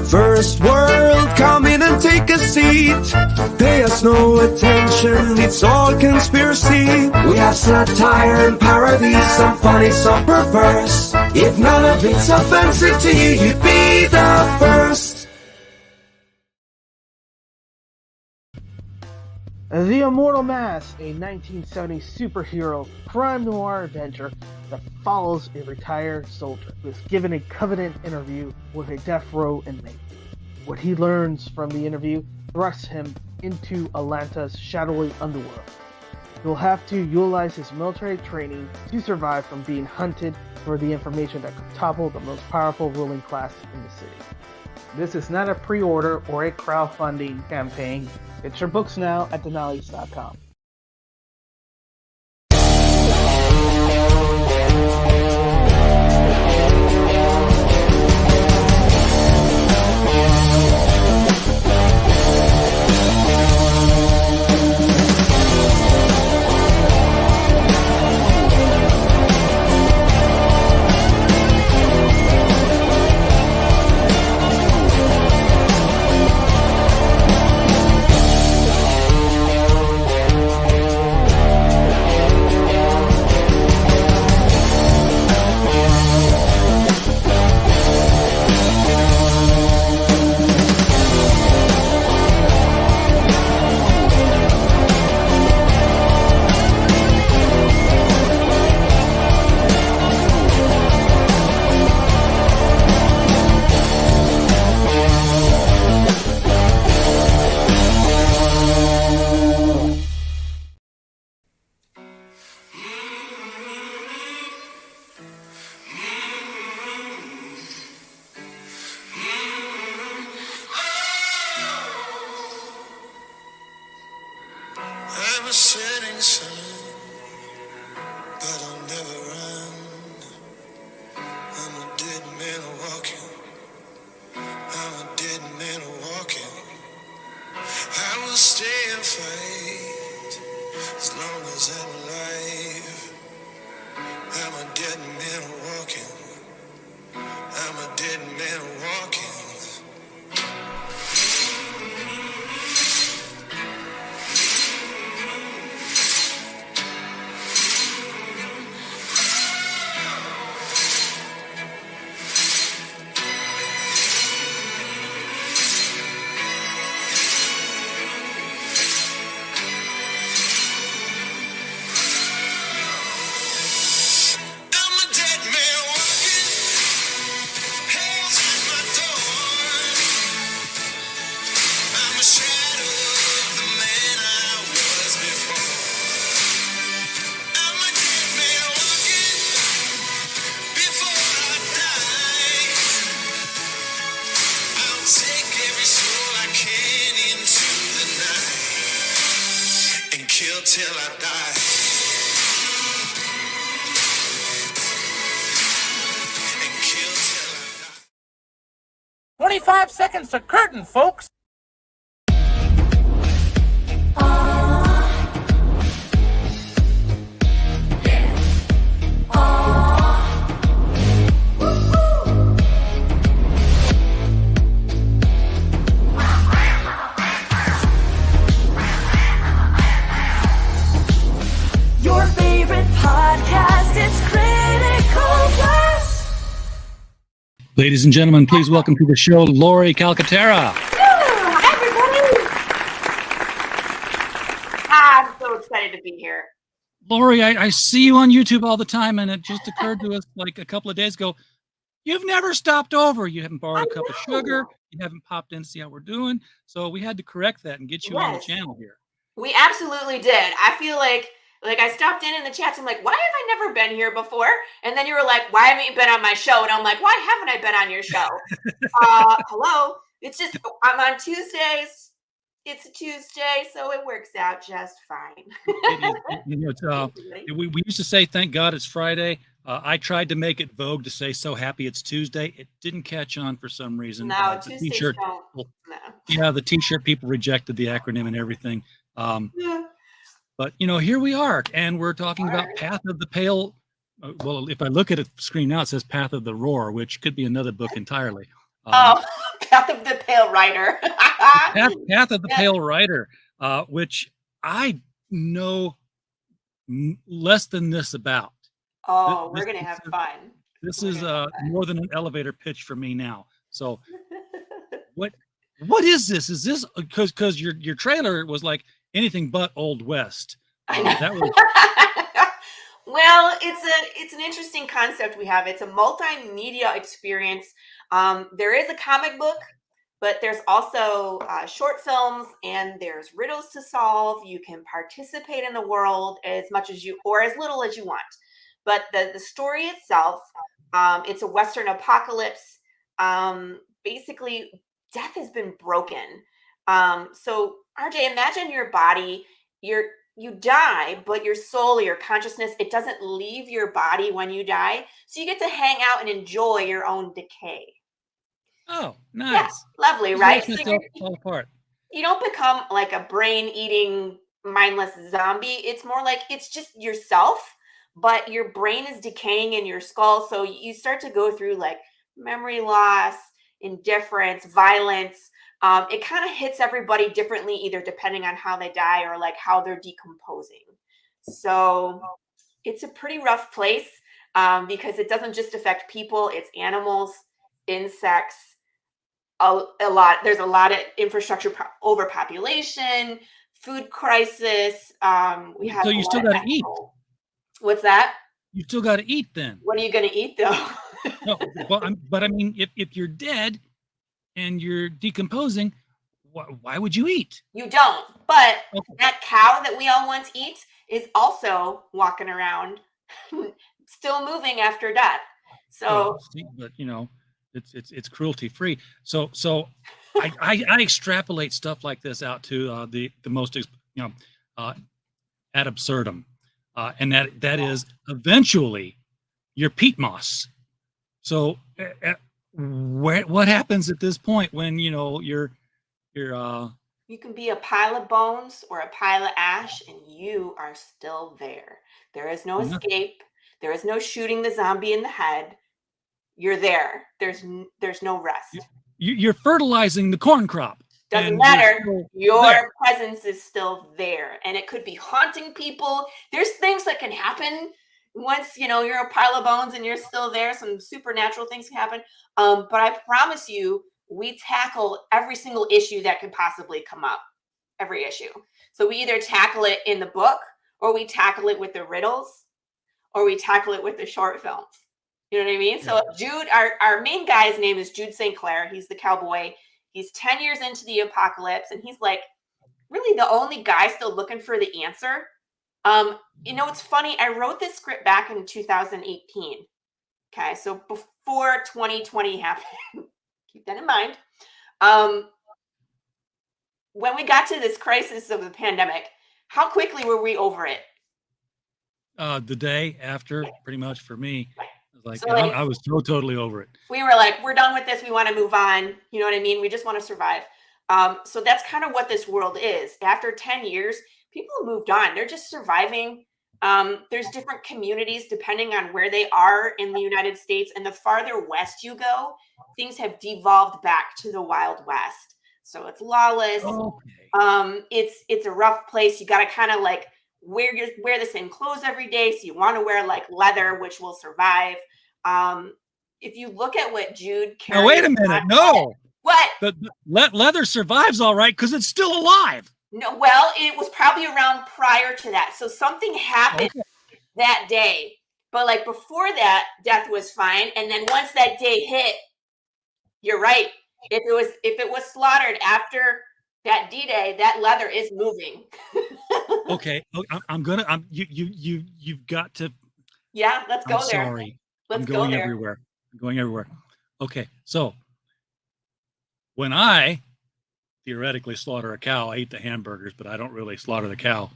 First world, come in and take a seat. Pay us no attention, it's all conspiracy. We have satire and parody, some funny, some perverse. If none of it's offensive to you, you'd be the first. The Immortal Mask, a 1970s superhero crime noir adventure that follows a retired soldier who is given a covenant interview with a death row inmate. What he learns from the interview thrusts him into Atlanta's shadowy underworld. He'll have to utilize his military training to survive from being hunted for the information that could topple the most powerful ruling class in the city. This is not a pre-order or a crowdfunding campaign. Get your books now at Nunneley.com. Till I die. 25 seconds to curtain, folks. Your favorite podcast, it's Critical Blast. Ladies and gentlemen, please welcome to the show, Laurie Calcaterra. Hi, everybody. I'm so excited to be here. Laurie, I see you on YouTube all the time, and it just occurred to us like a couple of days ago, you've never stopped over. You haven't borrowed a cup of sugar. You haven't popped in to see how we're doing. So we had to correct that and get you on the channel here. We absolutely did. I feel like I stopped in the chats. I'm like, why have I never been here before? And then you were like, why haven't you been on my show? And I'm like, why haven't I been on your show? Hello. It's just, I'm on Tuesdays. It's a Tuesday, so it works out just fine. We used to say, thank God it's Friday. I tried to make it vogue to say, so happy it's Tuesday. It didn't catch on for some reason. No, Tuesdays don't. No. Yeah, the T-shirt people rejected the acronym and everything. Yeah. But, here we are, and we're talking about Path of the Pale. Well, if I look at a screen now, it says Path of the Roar, which could be another book entirely. Path Path of the Pale Rider. Path of the Pale Rider, which I know less than this about. Oh, we're gonna have fun. This is more than an elevator pitch for me now. So, what is this? Is this because your trailer was like anything but Old West? I know. That was. Well, it's an interesting concept we have. It's a multimedia experience. There is a comic book, but there's also short films and there's riddles to solve. You can participate in the world as much as you or as little as you want. But the story itself, it's a Western apocalypse. Basically, death has been broken. So RJ, imagine your body, you die, but your soul or your consciousness, it doesn't leave your body when you die. So you get to hang out and enjoy your own decay. Oh, nice. Yeah, lovely, right? So fall apart. You don't become like a brain-eating, mindless zombie. It's more like it's just yourself, but your brain is decaying in your skull. So you start to go through like memory loss, indifference, violence. It kind of hits everybody differently, either depending on how they die or like how they're decomposing. So it's a pretty rough place because it doesn't just affect people, it's animals, insects, a lot. There's a lot of infrastructure overpopulation, food crisis. We have so you still got to eat. What's that? You still got to eat then. What are you going to eat though? No, but I mean, if you're dead and you're decomposing, why would you eat? You don't. But that cow that we all once eat is also walking around, still moving after death. So, but you know, it's cruelty free. So I extrapolate stuff like this out to the most ad absurdum, and that is eventually your peat moss. So what happens at this point when you're you can be a pile of bones or a pile of ash and you are still there. There is no escape. There is no shooting the zombie in the head. You're there. There's no rest. You're fertilizing the corn crop. Doesn't matter. Your presence is still there. And it could be haunting people. There's things that can happen once, you're a pile of bones and you're still there. Some supernatural things can happen. But I promise you, we tackle every single issue that could possibly come up. Every issue. So we either tackle it in the book, or we tackle it with the riddles, or we tackle it with the short films. You know what I mean? So Jude, our main guy's name is Jude St. Clair. He's the cowboy. He's 10 years into the apocalypse, and he's like really the only guy still looking for the answer. It's funny. I wrote this script back in 2018. Okay, so before 2020 happened. Keep that in mind. When we got to this crisis of the pandemic, how quickly were we over it? The day after, pretty much for me. I was so totally over it. We were like, we're done with this. We want to move on. You know what I mean? We just want to survive. So that's kind of what this world is. After 10 years, people have moved on. They're just surviving. There's different communities depending on where they are in the United States. And the farther west you go, things have devolved back to the Wild West. So it's lawless. Okay. It's a rough place. You got to kind of like wear the same clothes every day. So you want to wear like leather, which will survive. If you look at what Jude carries. Now, wait a minute. No. What? The leather survives all right because it's still alive. No, well, it was probably around prior to that. So something happened that day. But like before that, death was fine. And then once that day hit, you're right. If it was slaughtered after that D-Day, that leather is moving. Okay, you've got to. Yeah, let's go there. Sorry, I'm going everywhere. I'm going everywhere. Okay, so when I theoretically slaughter a cow, I eat the hamburgers, but I don't really slaughter the cow.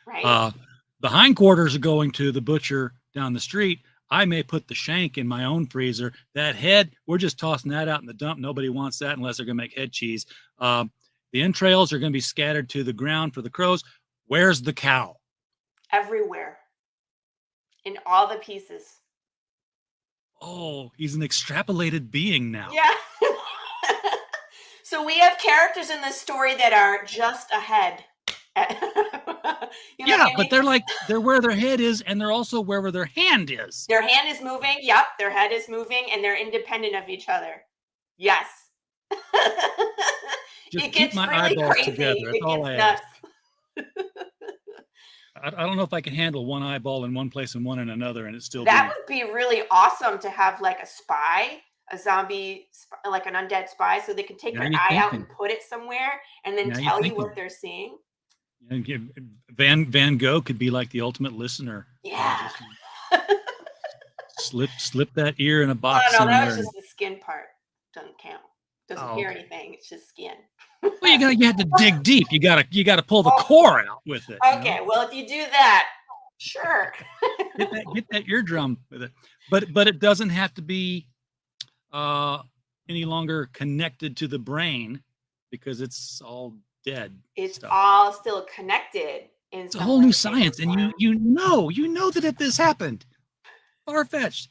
Right. The hindquarters are going to the butcher down the street. I may put the shank in my own freezer. That head, we're just tossing that out in the dump. Nobody wants that unless they're going to make head cheese. The entrails are going to be scattered to the ground for the crows. Where's the cow? Everywhere. In all the pieces. Oh, he's an extrapolated being now. Yeah. So we have characters in this story that are just ahead. Yeah, but they're where their head is, and they're also wherever their hand is. Their hand is moving. Yep, their head is moving, and they're independent of each other. Yes. Just It keep gets my really eyeballs crazy. together. That's It all gets I nuts. ask. I don't know if I can handle one eyeball in one place and one in another, and it still That would be really awesome to have like a spy, a zombie, like an undead spy, so they can take their eye out and put it somewhere and then tell you what they're seeing. And Van Gogh could be like the ultimate listener. Yeah. Slip that ear in a box. No, that was just the skin part. Doesn't count. Doesn't hear anything. It's just skin. Well, you have to dig deep. You gotta pull the core out with it. Okay, well, if you do that, sure. get that eardrum with it, but it doesn't have to be any longer connected to the brain because it's all dead. It's all still connected. It's a whole new science, and you know that if this happened, far-fetched.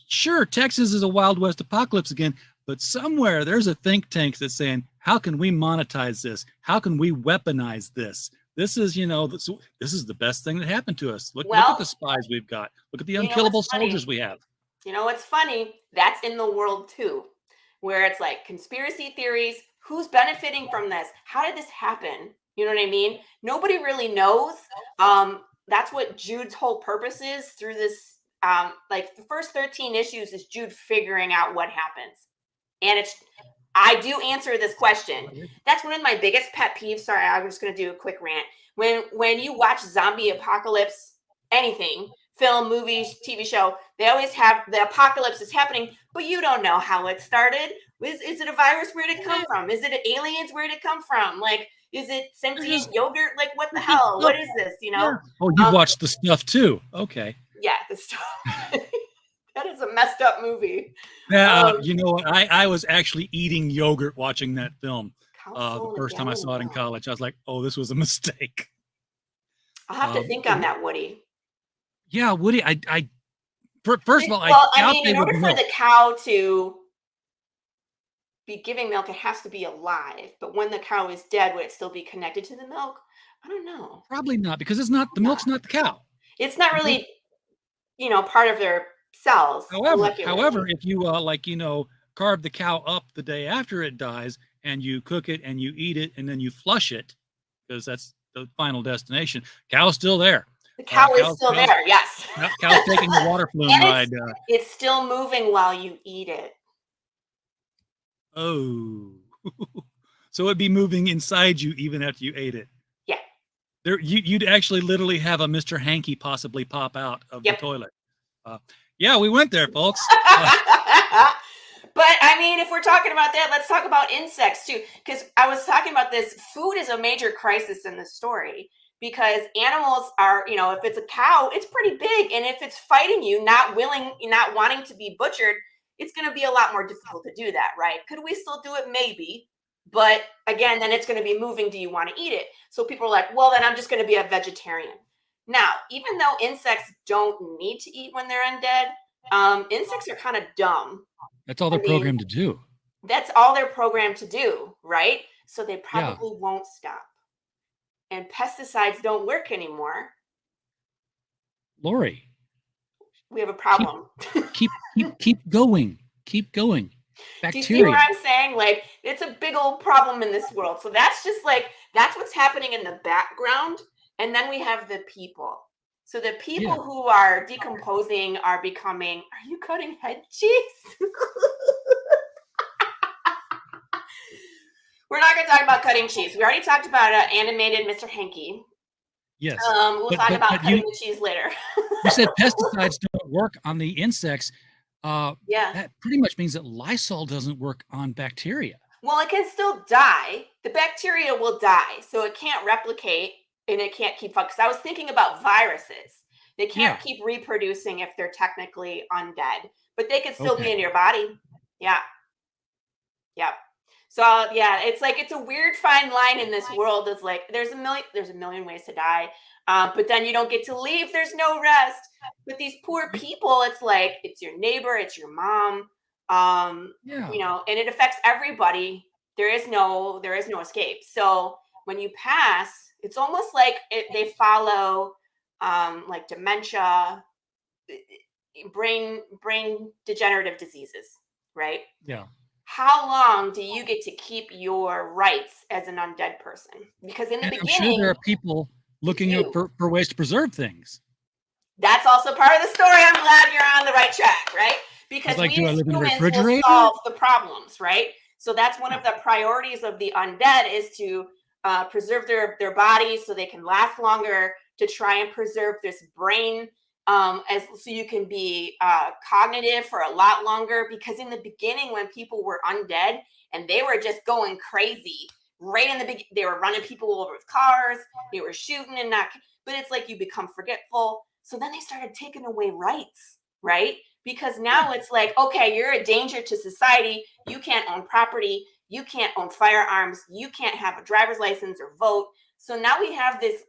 Sure, Texas is a Wild West apocalypse again, but somewhere there's a think tank that's saying, how can we monetize this? How can we weaponize this? This is, this is the best thing that happened to us. Look at the spies we've got. Look at the unkillable soldiers we have. You know what's funny? That's in the world too, where it's like conspiracy theories. Who's benefiting from this? How did this happen? You know what I mean? Nobody really knows. That's what Jude's whole purpose is through this. Like the first 13 issues is Jude figuring out what happens. And I do answer this question. That's one of my biggest pet peeves. Sorry, I'm just going to do a quick rant. When you watch zombie apocalypse, anything, film, movies, TV show, they always have the apocalypse is happening, but you don't know how it started. Is it a virus? Where did it come from? Is it aliens? Where did it come from? Like, is it sentient yogurt? Like, what the hell? What is this? Oh, you watched the stuff too. Okay. Yeah, the stuff. That is a messed up movie. Yeah, you know what? I was actually eating yogurt watching that film. The first time I saw it in college, I was like, "Oh, this was a mistake." I'll have to think on that, Woody. Yeah, Woody. First of all, I mean, in order for the cow to be giving milk, it has to be alive. But when the cow is dead, would it still be connected to the milk? I don't know. Probably not, because it's not the milk's not the cow. It's not really, part of their cells. However, if you carve the cow up the day after it dies and you cook it and you eat it and then you flush it, because that's the final destination, cow's still there. The cow is still there, yes. Cow's taking the water flume ride. It's still moving while you eat it. Oh. So it'd be moving inside you even after you ate it. Yeah. You'd actually literally have a Mr. Hanky possibly pop out of the toilet. Yeah, we went there, folks. But I mean, if we're talking about that, let's talk about insects too. Because I was talking about this. Food is a major crisis in the story because animals are, if it's a cow, it's pretty big. And if it's fighting you, not wanting to be butchered, it's going to be a lot more difficult to do that, right? Could we still do it? Maybe. But again, then it's going to be moving. Do you want to eat it? So people are like, well, then I'm just going to be a vegetarian. Now, even though insects don't need to eat when they're undead, insects are kind of dumb. That's all they're programmed to do. That's all they're programmed to do, right? So they probably won't stop. And pesticides don't work anymore. Laurie, we have a problem. Keep going. Keep going. Bacteria. Do you see what I'm saying? Like, it's a big old problem in this world. So that's just that's what's happening in the background. And then we have the people. So the people who are decomposing are becoming, are you cutting head cheese? We're not going to talk about cutting cheese. We already talked about animated Mr. Hanky. Yes. We'll talk about cutting the cheese later. You said pesticides don't work on the insects. That pretty much means that Lysol doesn't work on bacteria. Well, it can still die. The bacteria will die. So it can't replicate and it can't keep, because I was thinking about viruses. They can't keep reproducing if they're technically undead, but they can still be in your body. Yeah. Yeah. So it's like, it's a weird fine line in this world. It's like, there's a million ways to die. But then you don't get to leave. There's no rest. But these poor people, it's like, it's your neighbor, it's your mom, and it affects everybody There is no escape. So when you pass, it's almost like they follow like dementia, brain degenerative diseases, right? Yeah. How long do you get to keep your rights as an undead person? Because in the beginning, I'm sure there are people looking for ways to preserve things. That's also part of the story. I'm glad you're on the right track, right? Because like, we do I as live in a humans refrigerator? will solve the problems, right? So that's one of the priorities of the undead is to preserve their bodies so they can last longer, to try and preserve this brain so you can be cognitive for a lot longer. Because in the beginning, when people were undead and they were just going crazy, right in the beginning, they were running people over with cars, they were shooting and not, but it's like you become forgetful. So then they started taking away rights, right? Because now it's like, okay, you're a danger to society. You can't own property. You can't own firearms. You can't have a driver's license or vote. So now we have this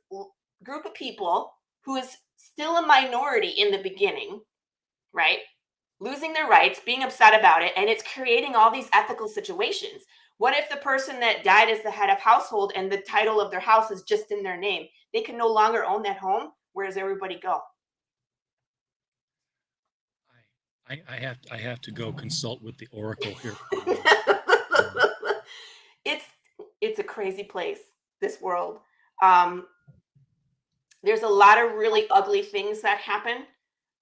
group of people who is still a minority in the beginning, right? Losing their rights, being upset about it, and it's creating all these ethical situations. What if the person that died as the head of household and the title of their house is just in their name? They can no longer own that home. Where does everybody go? I have to go consult with the oracle here. It's a crazy place, this world. There's a lot of really ugly things that happen.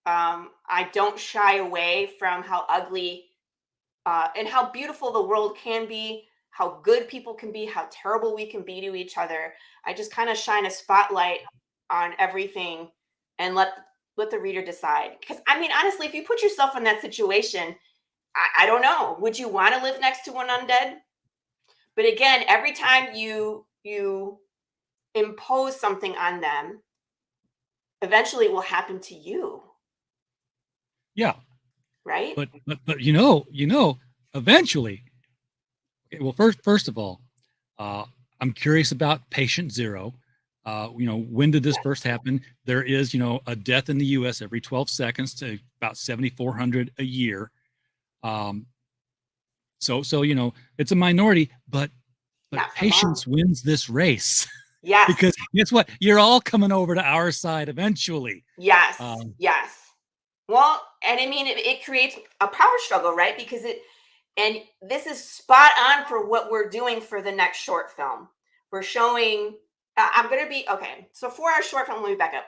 I don't shy away from how ugly and how beautiful the world can be, how good people can be, how terrible we can be to each other. I just kind of shine a spotlight on everything and let the reader decide. Because I mean, honestly, if you put yourself in that situation, I don't know. Would you want to live next to an undead? But again, every time you impose something on them, eventually it will happen to you. Yeah. Right. But eventually. Okay, well, first of all, I'm curious about patient zero. When did this first happen? There is, a death in the U.S. every 12 seconds to about 7,400 a year. So it's a minority, but patience wins this race. Yes. Because guess what? You're all coming over to our side eventually. Yes. Yes. Well, and I mean, it creates a power struggle, right? Because and this is spot on for what we're doing for the next short film. We're showing, I'm going to be, okay. So for our short film, let me back up.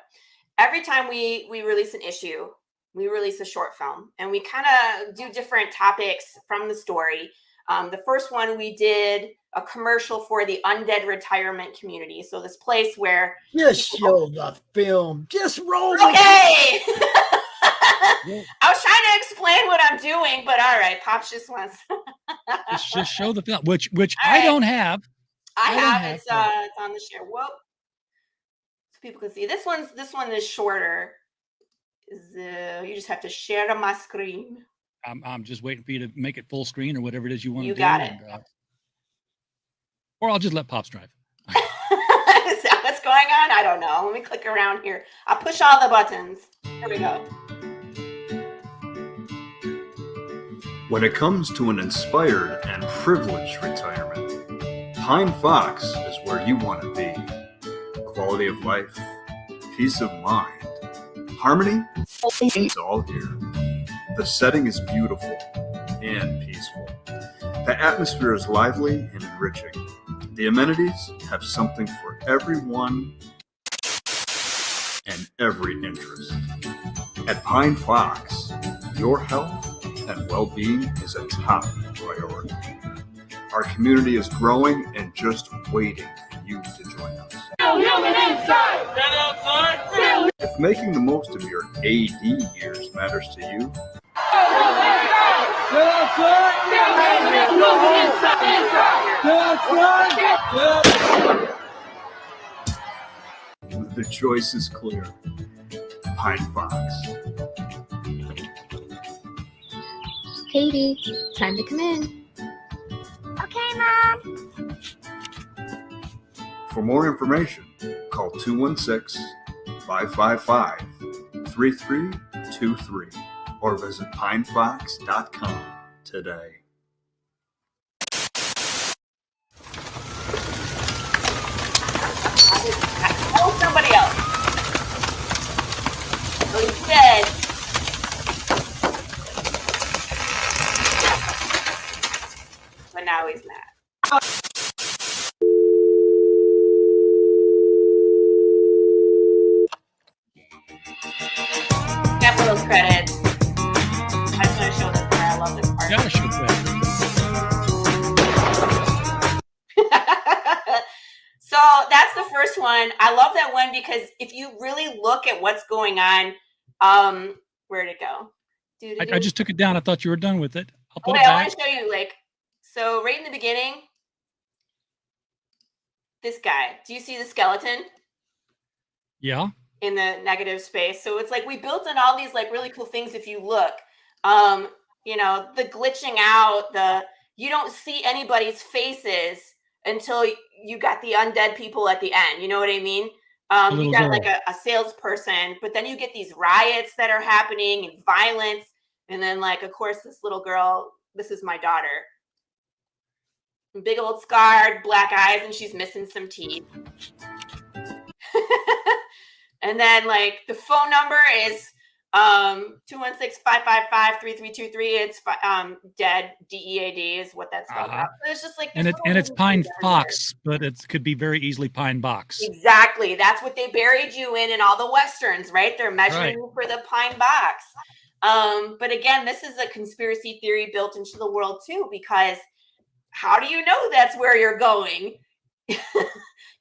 Every time we release an issue, we release a short film, and we kind of do different topics from the story. The first one, we did a commercial for the undead retirement community. So this place where just show the film, just roll. Okay. I was trying to explain what I'm doing, but all right, Pops just wants just show the film, which I don't have. I have. It's on the share. Whoop. So people can see. This one is shorter. You just have to share my screen. I'm just waiting for you to make it full screen or whatever it is you want to do. You got it. Or I'll just let Pops drive. Is that what's going on? I don't know. Let me click around here. I'll push all the buttons. Here we go. When it comes to an inspired and privileged retirement, Pine Fox is where you want to be. Quality of life, peace of mind, harmony, it's all here. The setting is beautiful and peaceful. The atmosphere is lively and enriching. The amenities have something for everyone and every interest. At Pine Fox, your health and well-being is a top priority. Our community is growing and just waiting for you to join us. If making the most of your AD years matters to you, the choice is clear. Pine Fox. Katie, time to come in. Okay, Mom. For more information, call 216-555-3323 or visit pinefox.com today. Got for those credits. I just want to show this part. I love this part. Gotta show credit. So that's the first one. I love that one because if you really look at what's going on, where'd it go? I just took it down. I thought you were done with it. I'll put it I back. want to show you, like, so right in the beginning, this guy. Do you see the skeleton? Yeah. In the negative space. So it's like we built in all these like really cool things if you look. You know, the glitching out, you don't see anybody's faces until you got the undead people at the end. You know what I mean? You got like a salesperson, but then you get these riots that are happening and violence. And then like, of course, this little girl, this is my daughter. Big old scarred black eyes, and she's missing some teeth. And then like the phone number is 216-555-3323. It's dead, DEAD is what that's spelled out. So it's just like, and it's Pine Fox, but it could be very easily Pine Box. Exactly. That's what they buried you in all the Westerns, right? They're measuring you for the Pine Box. But again, this is a conspiracy theory built into the world too, because how do you know that's where you're going?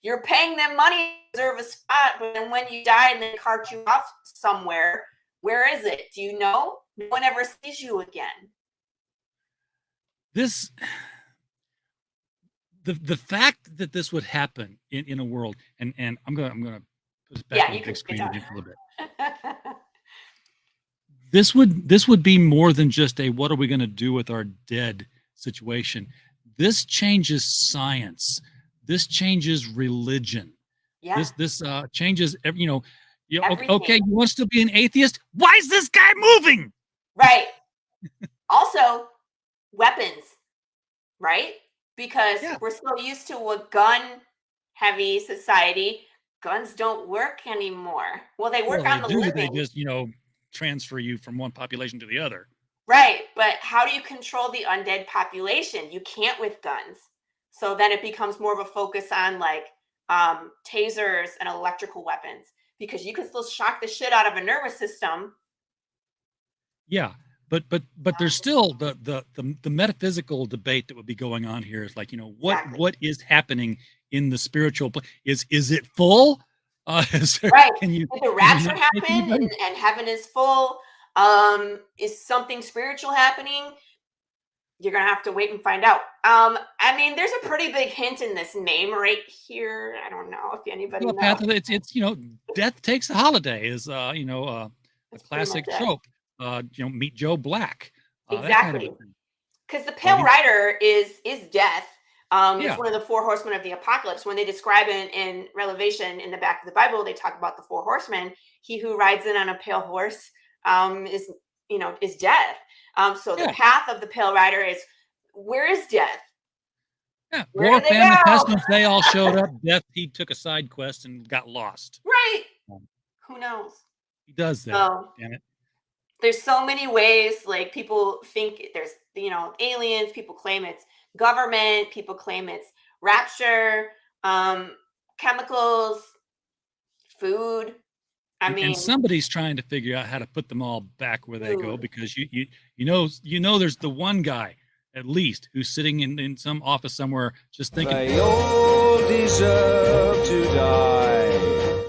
You're paying them money to reserve a spot, but then when you die and they cart you off somewhere, where is it? Do you know? No one ever sees you again. The fact that this would happen in a world, and I'm gonna put this back on the big screen again for a little bit. This would be more than just a what are we going to do with our dead situation. This changes science. This changes religion. Yeah. This changes okay, you want to still be an atheist? Why is this guy moving? Right. Also, weapons, right? Because we're so used to a gun-heavy society. Guns don't work anymore. Well, they work on the living. They just, transfer you from one population to the other. Right, but how do you control the undead population? You can't with guns. So then it becomes more of a focus on like tasers and electrical weapons, because you can still shock the shit out of a nervous system. Yeah, but there's still the metaphysical debate that would be going on here is like, what is happening in the spiritual place? Is it full? Did the rapture happen and heaven is full? Is something spiritual happening? You're gonna have to wait and find out. I mean, there's a pretty big hint in this name right here. I don't know if anybody knows. It's death takes a holiday is a classic trope. Meet Joe Black. Exactly. Because the Pale Rider is death. It's one of the four horsemen of the apocalypse. When they describe it in Revelation in the back of the Bible, they talk about the four horsemen. He who rides in on a pale horse is death. So the path of the Pale Rider is, where is death? Yeah, War Family Pestilence, they all showed up. Death, he took a side quest and got lost. Right. Who knows? He does that. Damn it. There's so many ways, like people think there's, aliens, people claim it's government, people claim it's rapture, chemicals, food. And somebody's trying to figure out how to put them all back where they go, because you know there's the one guy at least who's sitting in some office somewhere just thinking they all deserve to die.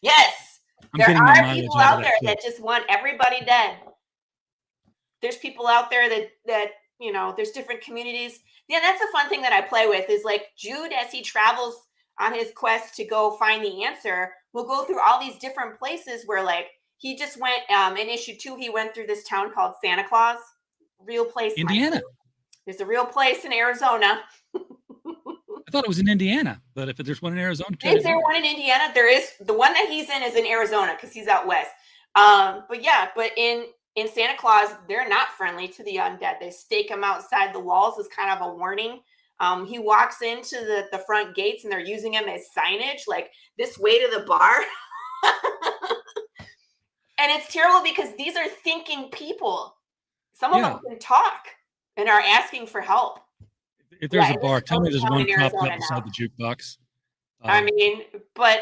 Yes, there are people out there that just want everybody dead. There's people out there that there's different communities. Yeah, that's a fun thing that I play with is like Jude, as he travels on his quest to go find the answer, will go through all these different places where like he just went in issue 2, he went through this town called Santa Claus, real place. Indiana. There's a real place in Arizona. I thought it was in Indiana, but if there's one in Arizona too. Is there one in Indiana? There is. The one that he's in is in Arizona because he's out west. But in Santa Claus, they're not friendly to the undead. They stake them outside the walls as kind of a warning. He walks into the front gates and they're using him as signage, like this way to the bar. And it's terrible because these are thinking people. Some of them can talk and are asking for help. If there's Yeah, a bar, this is tell me there's only one found in propped up Arizona beside now. the jukebox. I mean, but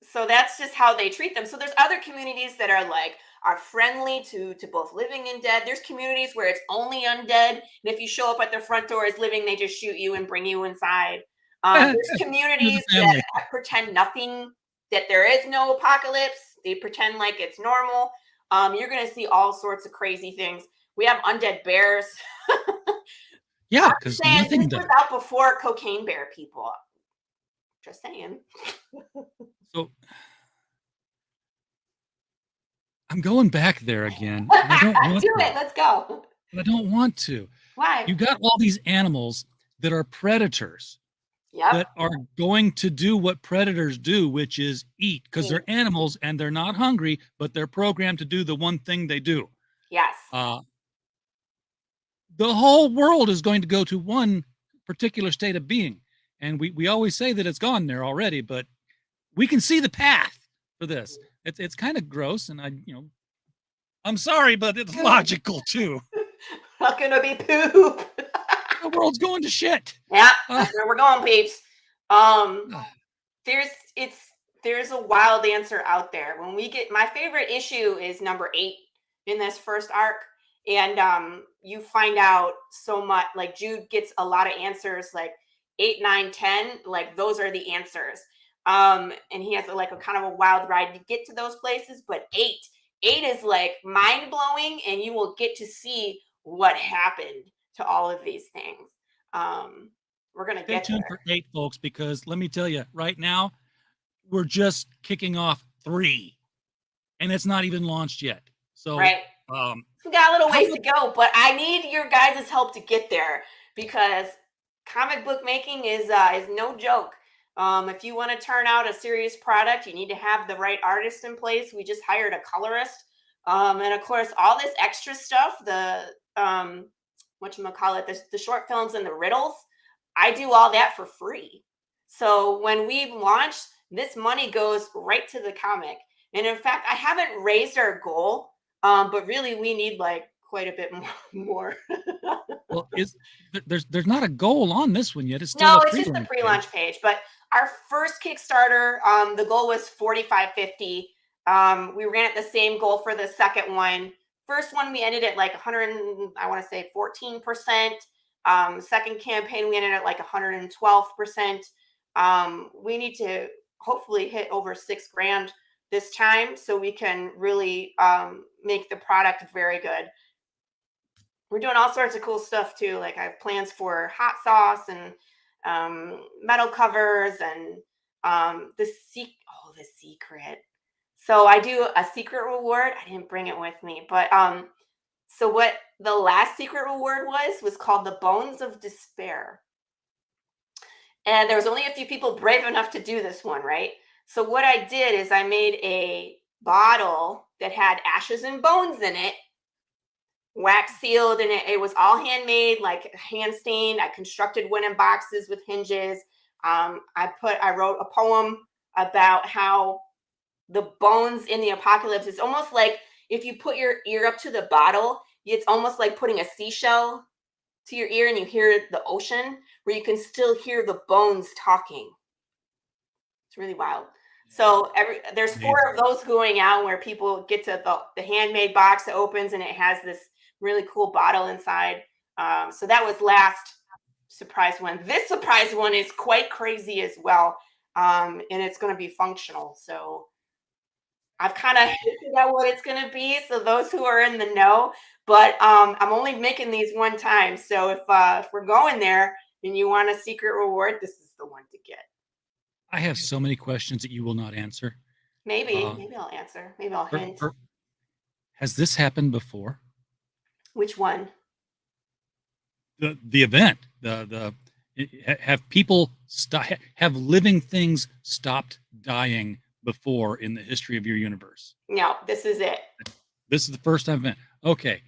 so that's just how they treat them. So there's other communities that are friendly to both living and dead. There's communities where it's only undead, and if you show up at their front door as living, they just shoot you and bring you inside. There's communities that pretend nothing, that there is no apocalypse. They pretend like it's normal. You're going to see all sorts of crazy things. We have undead bears. Yeah, because nothing this does. was out before cocaine bear people. Just saying. So I'm going back there again. And I don't want Do to. it. Let's go. But I don't want to. Why? You got all these animals that are predators. Yep. That are going to do what predators do, which is eat, because they're animals and they're not hungry, but they're programmed to do the one thing they do. Yes. The whole world is going to go to one particular state of being. And we always say that it's gone there already, but we can see the path for this. It's kind of gross, and I'm sorry, but it's logical too. Not gonna be poop. The world's going to shit. Yeah, that's where we're going, peeps. There's a wild answer out there. When we get, my favorite issue is number 8 in this first arc, and you find out so much. Like Jude gets a lot of answers, like 8, 9, 10. Like those are the answers. And he has a kind of a wild ride to get to those places. But 8 is like mind blowing, and you will get to see what happened to all of these things. We're gonna Stay tuned for 8, folks, because let me tell you, right now we're just kicking off 3, and it's not even launched yet. So right, we got a little ways to go, but I need your guys' help to get there, because comic book making is no joke. If you want to turn out a serious product, you need to have the right artist in place. We just hired a colorist, and of course, all this extra stuff, the the short films and the riddles, I do all that for free. So when we launch, this money goes right to the comic. And in fact, I haven't raised our goal, but really we need quite a bit more. Well, there's not a goal on this one yet. It's still no, it's just the pre-launch page. But our first Kickstarter, the goal was $45.50. We ran at the same goal for the second one. First one, we ended at 100, I want to say 14%. Second campaign, we ended at 112%. We need to hopefully hit over $6,000 this time, so we can really make the product very good. We're doing all sorts of cool stuff too. I have plans for hot sauce and metal covers and the secret. So I do a secret reward. I didn't bring it with me, but so what the last secret reward was called the Bones of Despair. And there was only a few people brave enough to do this one, right? So what I did is I made a bottle that had ashes and bones in it, wax sealed, and it was all handmade, hand stained. I constructed wooden boxes with hinges. I wrote a poem about how the bones in the apocalypse, it's almost like if you put your ear up to the bottle, it's almost like putting a seashell to your ear and you hear the ocean, where you can still hear the bones talking. It's really wild. So there's 4 of those going out where people get to the handmade box that opens and it has this really cool bottle inside. So that was last surprise one. This surprise one is quite crazy as well. And it's going to be functional. So I've kind of hinted at what it's going to be, so those who are in the know. But I'm only making these one time. So if we're going there and you want a secret reward, this is the one to get. I have so many questions that you will not answer. Maybe I'll answer. Maybe I'll hint. Has this happened before? Which one? The event. Have people have living things stopped dying before in the history of your universe? No, this is it. This is the first time event. Okay,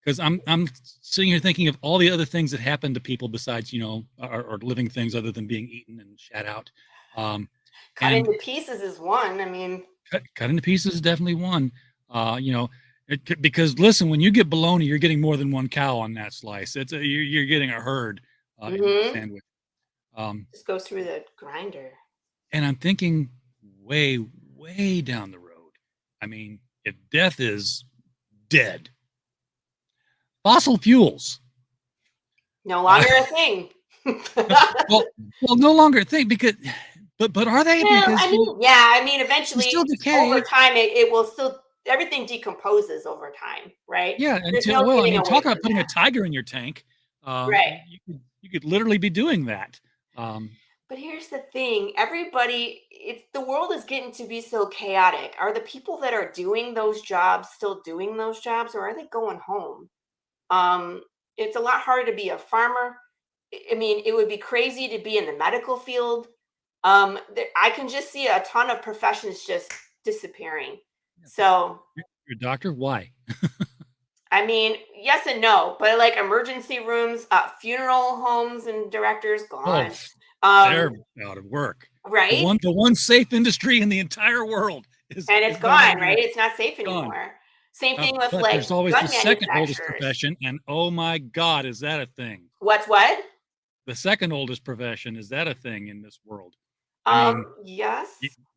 because I'm sitting here thinking of all the other things that happen to people besides or living things other than being eaten and shat out. Cut into pieces is one. I mean, cut into pieces is definitely one. Because listen, when you get bologna, you're getting more than one cow on that slice. You're getting a herd. in that sandwich. Just goes through the grinder. And I'm thinking way, way down the road. I mean, if death is dead, fossil fuels. No longer a thing. well, no longer a thing because, but are they? Well, Because I mean, eventually, still decay. over time, it will still, everything decomposes over time, right? Yeah, There's no getting away talk about from putting that. a tiger in your tank. Right. You could literally be doing that. But here's the thing, the world is getting to be so chaotic. Are the people that are doing those jobs still doing those jobs, or are they going home? It's a lot harder to be a farmer. I mean, it would be crazy to be in the medical field. I can just see a ton of professions just disappearing. So You're a doctor? Why? I mean, yes and no, but like emergency rooms, funeral homes and directors gone. They're out of work. Right. The one safe industry in the entire world is gone, right? It's not safe anymore. Same thing with but like there's always gun the second oldest manufacturers. profession, and oh my God, is that a thing? What's what? The second oldest profession, is that a thing in this world? Yes.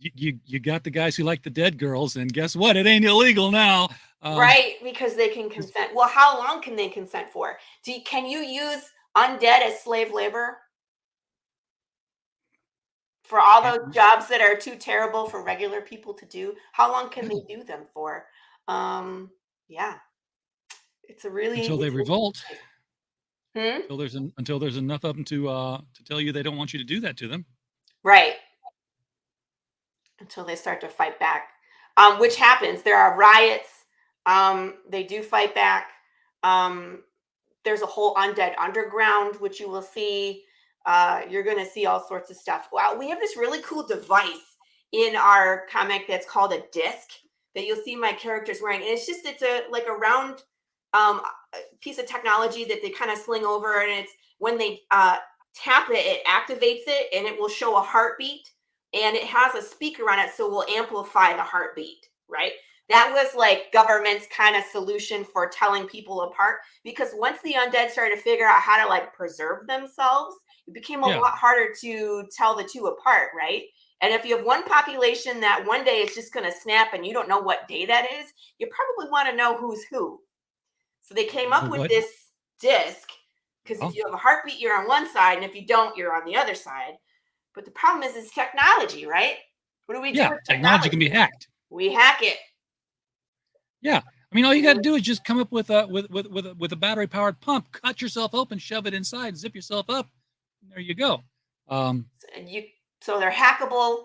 You got the guys who like the dead girls, and guess what? It ain't illegal now. Right, because they can consent. Well, how long can they consent for? Can you use undead as slave labor? For all those jobs that are too terrible for regular people to do, how long can they do them for? Yeah, it's a really until they revolt. Hmm? Until there's enough of them to tell you they don't want you to do that to them. Right. Until they start to fight back, which happens. There are riots. They do fight back. There's a whole undead underground, which you will see. You're going to see all sorts of stuff. Wow, we have this really cool device in our comic that's called a disc that you'll see my characters wearing. And it's a round piece of technology that they kind of sling over, and it's when they tap it, it activates it, and it will show a heartbeat, and it has a speaker on it, so it will amplify the heartbeat, right? That was like government's kind of solution for telling people apart, because once the undead started to figure out how to like preserve themselves, it became a lot harder to tell the two apart, right? And if you have one population that one day is just going to snap and you don't know what day that is, you probably want to know who's who. So they came up with this disc, because if you have a heartbeat, you're on one side, and if you don't, you're on the other side. But the problem is it's technology, right? What do we do? Yeah, technology can be hacked. We hack it. Yeah, I mean, all you got to do is just come up with a battery powered pump, cut yourself open, shove it inside, zip yourself up. And there you go. So they're hackable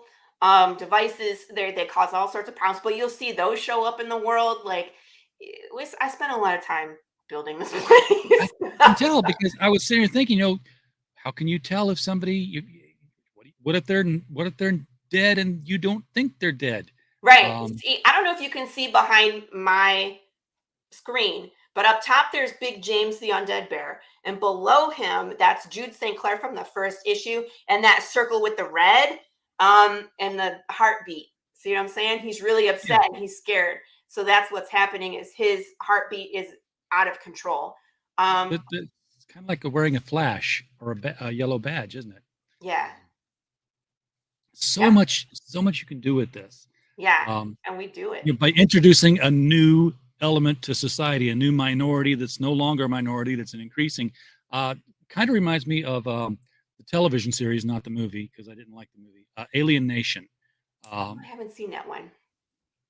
devices. They cause all sorts of problems, but you'll see those show up in the world. Like, I spent a lot of time building this place. I can tell, because I was sitting here thinking, how can you tell if somebody? What if they're dead and you don't think they're dead? Right. See, I don't know if you can see behind my screen, but up top there's Big James the Undead Bear, and below him that's Jude St. Clair from the first issue, and that circle with the red and the heartbeat. See what I'm saying? He's really upset and he's scared. So that's what's happening, is his heartbeat is out of control. It's kind of like wearing a flash or a yellow badge, isn't it? Yeah. So much you can do with this. Yeah, and we do it. By introducing a new element to society, a new minority that's no longer a minority, that's an increasing. Kind of reminds me of the television series, not the movie, because I didn't like the movie, Alien Nation. I haven't seen that one.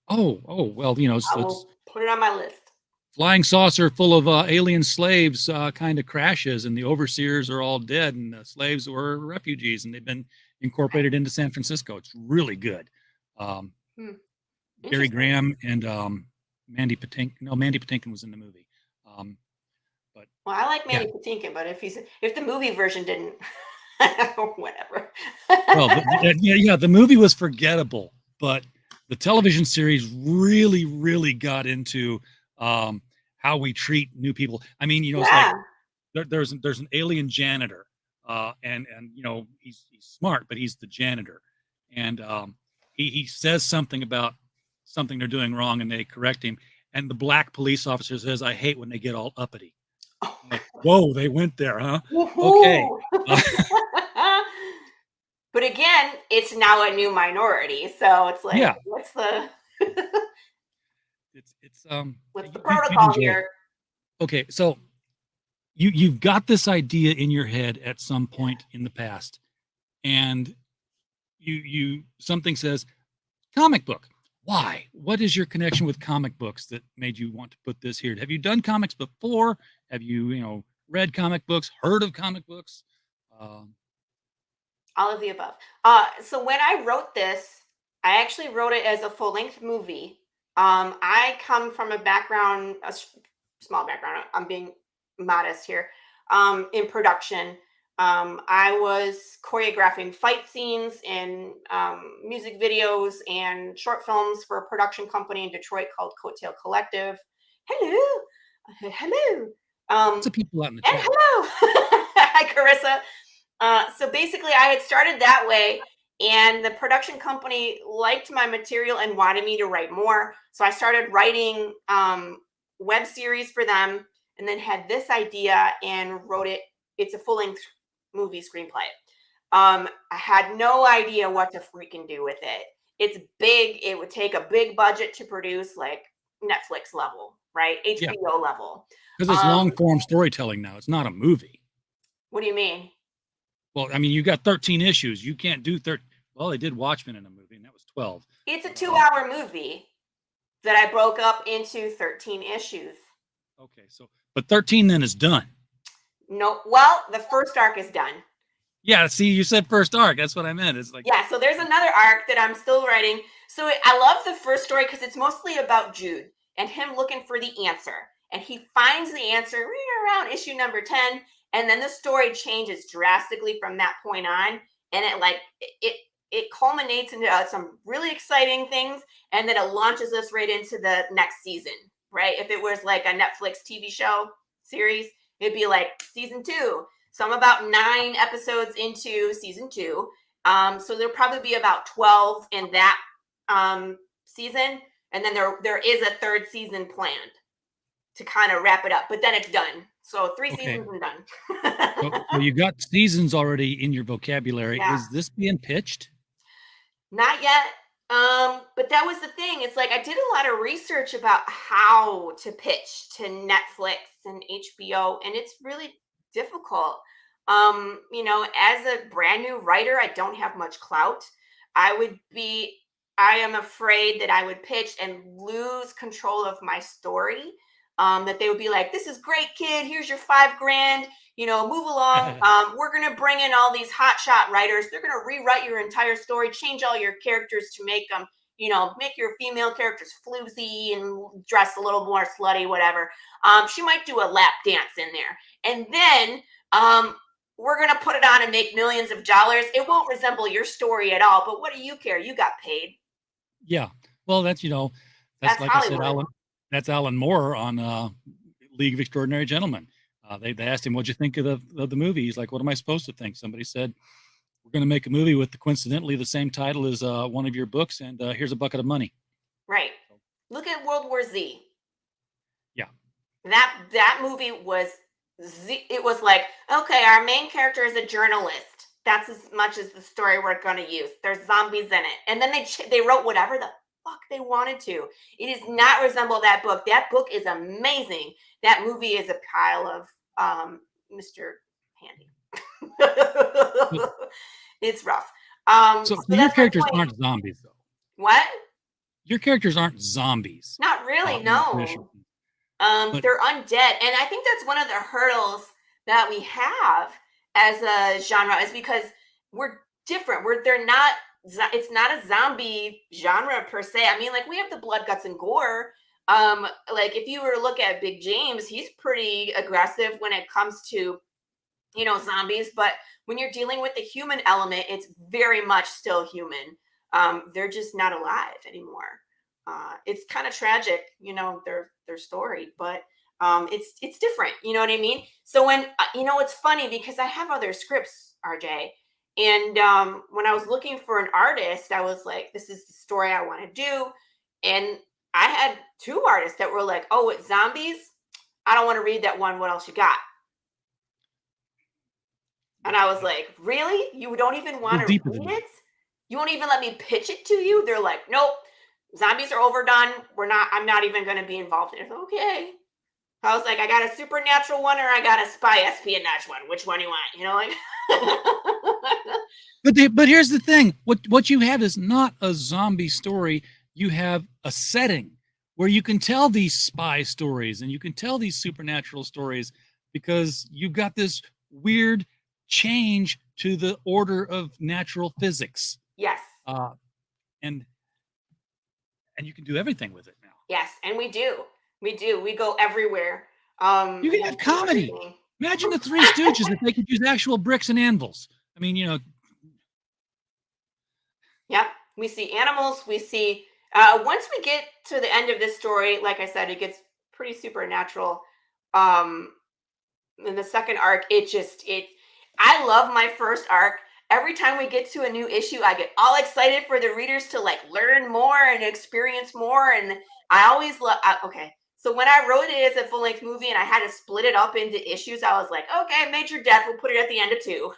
Oh, well, I'll put it on my list. Flying saucer full of alien slaves kind of crashes, and the overseers are all dead, and the slaves were refugees, and they've been incorporated into San Francisco. It's really good. Gary Graham and Mandy Patinkin. No, Mandy Patinkin was in the movie. But I like Mandy Patinkin, but if the movie version didn't, whatever. Well, the movie was forgettable, but the television series really, really got into how we treat new people. I mean, it's like there's an alien janitor, and he's smart, but he's the janitor, and he says something about something they're doing wrong, and they correct him. And the black police officer says, "I hate when they get all uppity." I'm like, whoa, they went there, huh? Okay. But again, it's now a new minority, so it's like, Yeah. what's the It's what's the you'd protocol enjoy it. here? Okay, so you've got this idea in your head at some point in the past, and you something says comic book. Why? What is your connection with comic books that made you want to put this here? Have you done comics before? Have you read comic books, heard of comic books? All of the above. So when I wrote this, I actually wrote it as a full-length movie. I come from a background, small background. I'm being modest here. In production, I was choreographing fight scenes and music videos and short films for a production company in Detroit called Coattail Collective. Hello. Lots of people out in the And chat. hello. Hi, Carissa. So basically, I had started that way, and the production company liked my material and wanted me to write more. So I started writing web series for them, and then had this idea and wrote it. It's a full-length movie screenplay. I had no idea what to freaking do with it. It's big. It would take a big budget to produce, like Netflix level, right? HBO level. Because it's long form storytelling now. It's not a movie. What do you mean? Well, I mean, you got 13 issues. You can't do 13. Well, they did Watchmen in a movie, and that was 12. It's a 2-hour movie that I broke up into 13 issues. Okay, but 13 then is done. No, well, the first arc is done. Yeah, see, you said first arc. That's what I meant. It's like, yeah, so there's another arc that I'm still writing. So I love the first story because it's mostly about Jude and him looking for the answer. And he finds the answer around issue number 10. And then the story changes drastically from that point on. And it culminates into some really exciting things. And then it launches us right into the next season, right? If it was like a Netflix TV show series, it'd be like season 2. So I'm about 9 episodes into season 2. So there'll probably be about 12 in that season. And then there is a 3rd season planned to kind of wrap it up. But then it's done. So 3 seasons and done. So you got seasons already in your vocabulary. Yeah. Is this being pitched? Not yet. But that was the thing. It's like I did a lot of research about how to pitch to Netflix and HBO, and it's really difficult. As a brand new writer, I don't have much clout. I am afraid that I would pitch and lose control of my story. That they would be like, this is great, kid. Here's your $5,000, move along. We're going to bring in all these hotshot writers. They're going to rewrite your entire story, change all your characters to make them, make your female characters floozy and dress a little more slutty, whatever. She might do a lap dance in there. And then we're going to put it on and make millions of dollars. It won't resemble your story at all. But what do you care? You got paid. Yeah. Well, that's like Hollywood. I said, that's Alan Moore on League of Extraordinary Gentlemen. They asked him, what'd you think of the movie? He's like, what am I supposed to think? Somebody said, we're going to make a movie with coincidentally the same title as one of your books, and here's a bucket of money. Right. Look at World War Z. Yeah. That movie was it was like, okay, our main character is a journalist. That's as much as the story we're going to use. There's zombies in it. And then they wrote whatever the fuck they wanted to. It does not resemble that book. That book is amazing. That movie is a pile of Mr. Handy. It's rough. So your characters aren't zombies, though. What? Your characters aren't zombies. Not really, no. They're undead. And I think that's one of the hurdles that we have as a genre is because we're different. It's not a zombie genre per se. I mean, like we have the blood, guts, and gore. Like if you were to look at Big James, he's pretty aggressive when it comes to, zombies. But when you're dealing with the human element, it's very much still human. They're just not alive anymore. It's kind of tragic, their story, but it's different. You know what I mean? So when it's funny because I have other scripts, RJ. And when I was looking for an artist, I was like, this is the story I want to do. And I had 2 artists that were like, oh, it's zombies. I don't want to read that one. What else you got? And I was like, really? You don't even want to read it? You won't even let me pitch it to you? They're like, nope, zombies are overdone. I'm not even going to be involved in it. Okay. I was like, I got a supernatural one or I got a spy espionage one. Which one do you want? You know, like. But here's the thing. What you have is not a zombie story. You have a setting where you can tell these spy stories and you can tell these supernatural stories because you've got this weird change to the order of natural physics. Yes. And you can do everything with it now. Yes, and we do. We go everywhere. You can have comedy. Imagine the Three Stooges if they could use actual bricks and anvils. I mean, Yep. We see animals. We see, once we get to the end of this story, like I said, it gets pretty supernatural. In the second arc, I love my first arc. Every time we get to a new issue, I get all excited for the readers to like learn more and experience more. And I always love, okay. So when I wrote it as a full-length movie and I had to split it up into issues, I was like, okay, major death, we'll put it at the end of 2.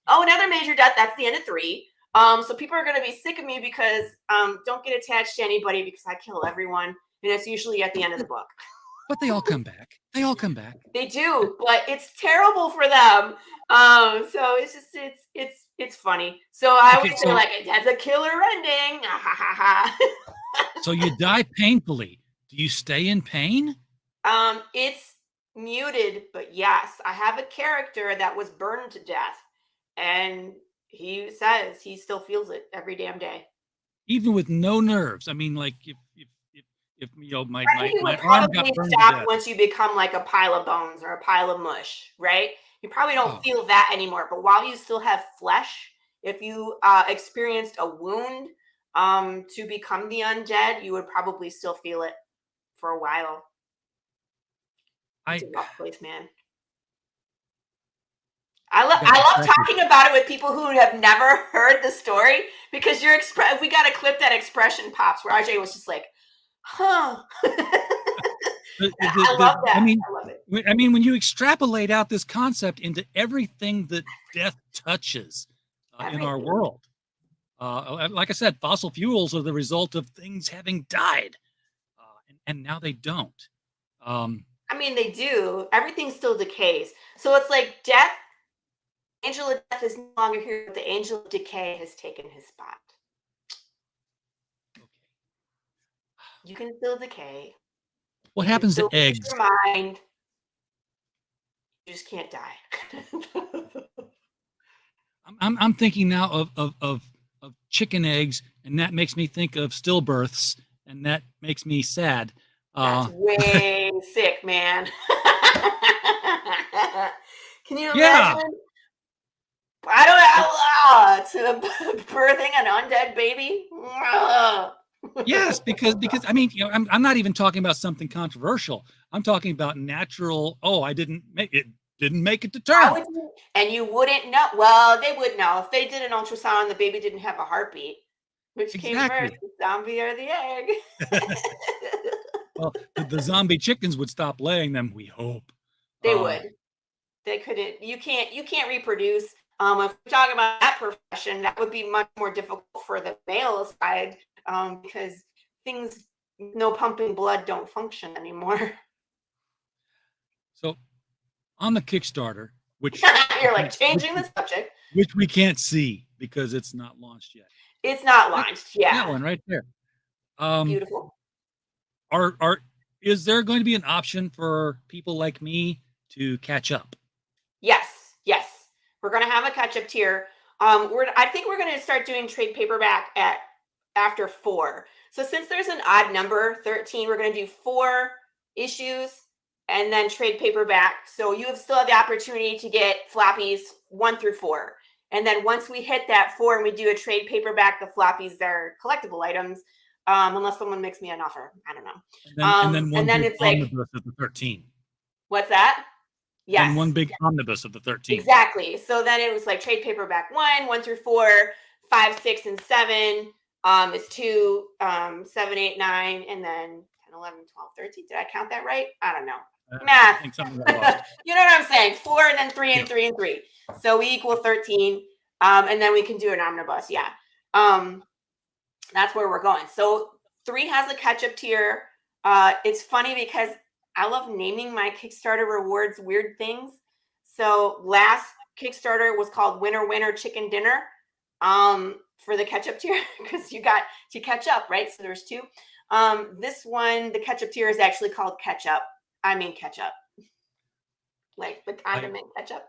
Oh, another major death, that's the end of 3. So people are going to be sick of me because don't get attached to anybody because I kill everyone. And it's usually at the end of the book. But they all come back. They do, but it's terrible for them. So it's just, it's funny. So I would say like, it has a killer ending. So you die painfully. Do you stay in pain? It's muted, but yes, I have a character that was burned to death, and he says he still feels it every damn day, even with no nerves. I mean, like if my arm got burned to stop death. once you become like a pile of bones or a pile of mush, right? You probably don't feel that anymore. But while you still have flesh, if you experienced a wound to become the undead, you would probably still feel it for a while. It's a rough place, man. I love talking about it with people who have never heard the story because we got a clip that expression pops where RJ was just like, huh. I love that. I love it. I mean, when you extrapolate out this concept into everything that death touches in our world, like I said, fossil fuels are the result of things having died, and now they don't. I mean, they do. Everything still decays. So it's like death. Angel of Death is no longer here, but the Angel of Decay has taken his spot. Okay. You can still decay. What happens to eggs? Your mind. You just can't die. I'm thinking now of chicken eggs, and that makes me think of stillbirths, and that makes me sad. That's way sick, man. Can you imagine? Yeah. I don't know. To birthing an undead baby. Yes, because I mean, I'm not even talking about something controversial. I'm talking about natural. Oh, I didn't make it to term. And you wouldn't know. Well, they would know if they did an ultrasound and the baby didn't have a heartbeat. Which came first, the zombie or the egg? Well, the zombie chickens would stop laying them. We hope they would. They couldn't. You can't reproduce. If we're talking about that profession, that would be much more difficult for the male side because things, no pumping blood, don't function anymore. So, on the Kickstarter, which you're like changing the subject, which we can't see because it's not launched yet. It's not launched. Yeah, that one right there. Beautiful. Is there going to be an option for people like me to catch up? Yes. We're going to have a catch-up tier. I think we're going to start doing trade paperback after 4. So since there's an odd number, 13, we're going to do 4 issues and then trade paperback. So you still have the opportunity to get floppies 1 through 4. And then once we hit that 4 and we do a trade paperback, the floppies, they're collectible items, unless someone makes me an offer. I don't know. And then it's like omnibus of the 13. What's that? Yes. And one big omnibus of the 13. Exactly. So then it was like trade paperback 1 through 4, 5, 6, and 7 is 2, 7, 8, 9, and then 10, 11, 12, 13. Did I count that right? I don't know. I Math. think something got lost. You know what I'm saying? 4 and then 3 and 3 and 3. So we equal 13. And then we can do an omnibus. Yeah. That's where we're going. So 3 has a catch-up tier. It's funny because I love naming my Kickstarter rewards weird things. So last Kickstarter was called Winner Winner Chicken Dinner for the catch-up tier because you got to catch up, right? So there's 2. This one, the catch-up tier is actually called ketchup. I mean ketchup. Like the condiment ketchup.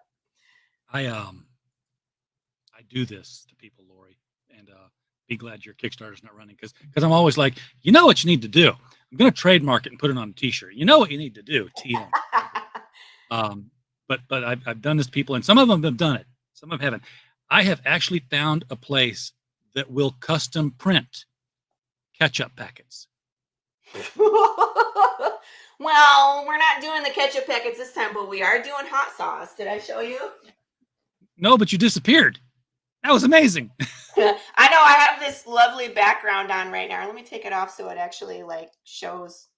I do this to people, Laurie, and be glad your Kickstarter's not running because I'm always like, you know what you need to do. I'm going to trademark it and put it on a T-shirt. You know what you need to do, TM. But I've done this to people, and some of them have done it. Some of them haven't. I have actually found a place that will custom print ketchup packets. Well, we're not doing the ketchup packets this time, but we are doing hot sauce. Did I show you? No, but you disappeared. That was amazing. I know. I have this lovely background on right now. Let me take it off so it actually like shows.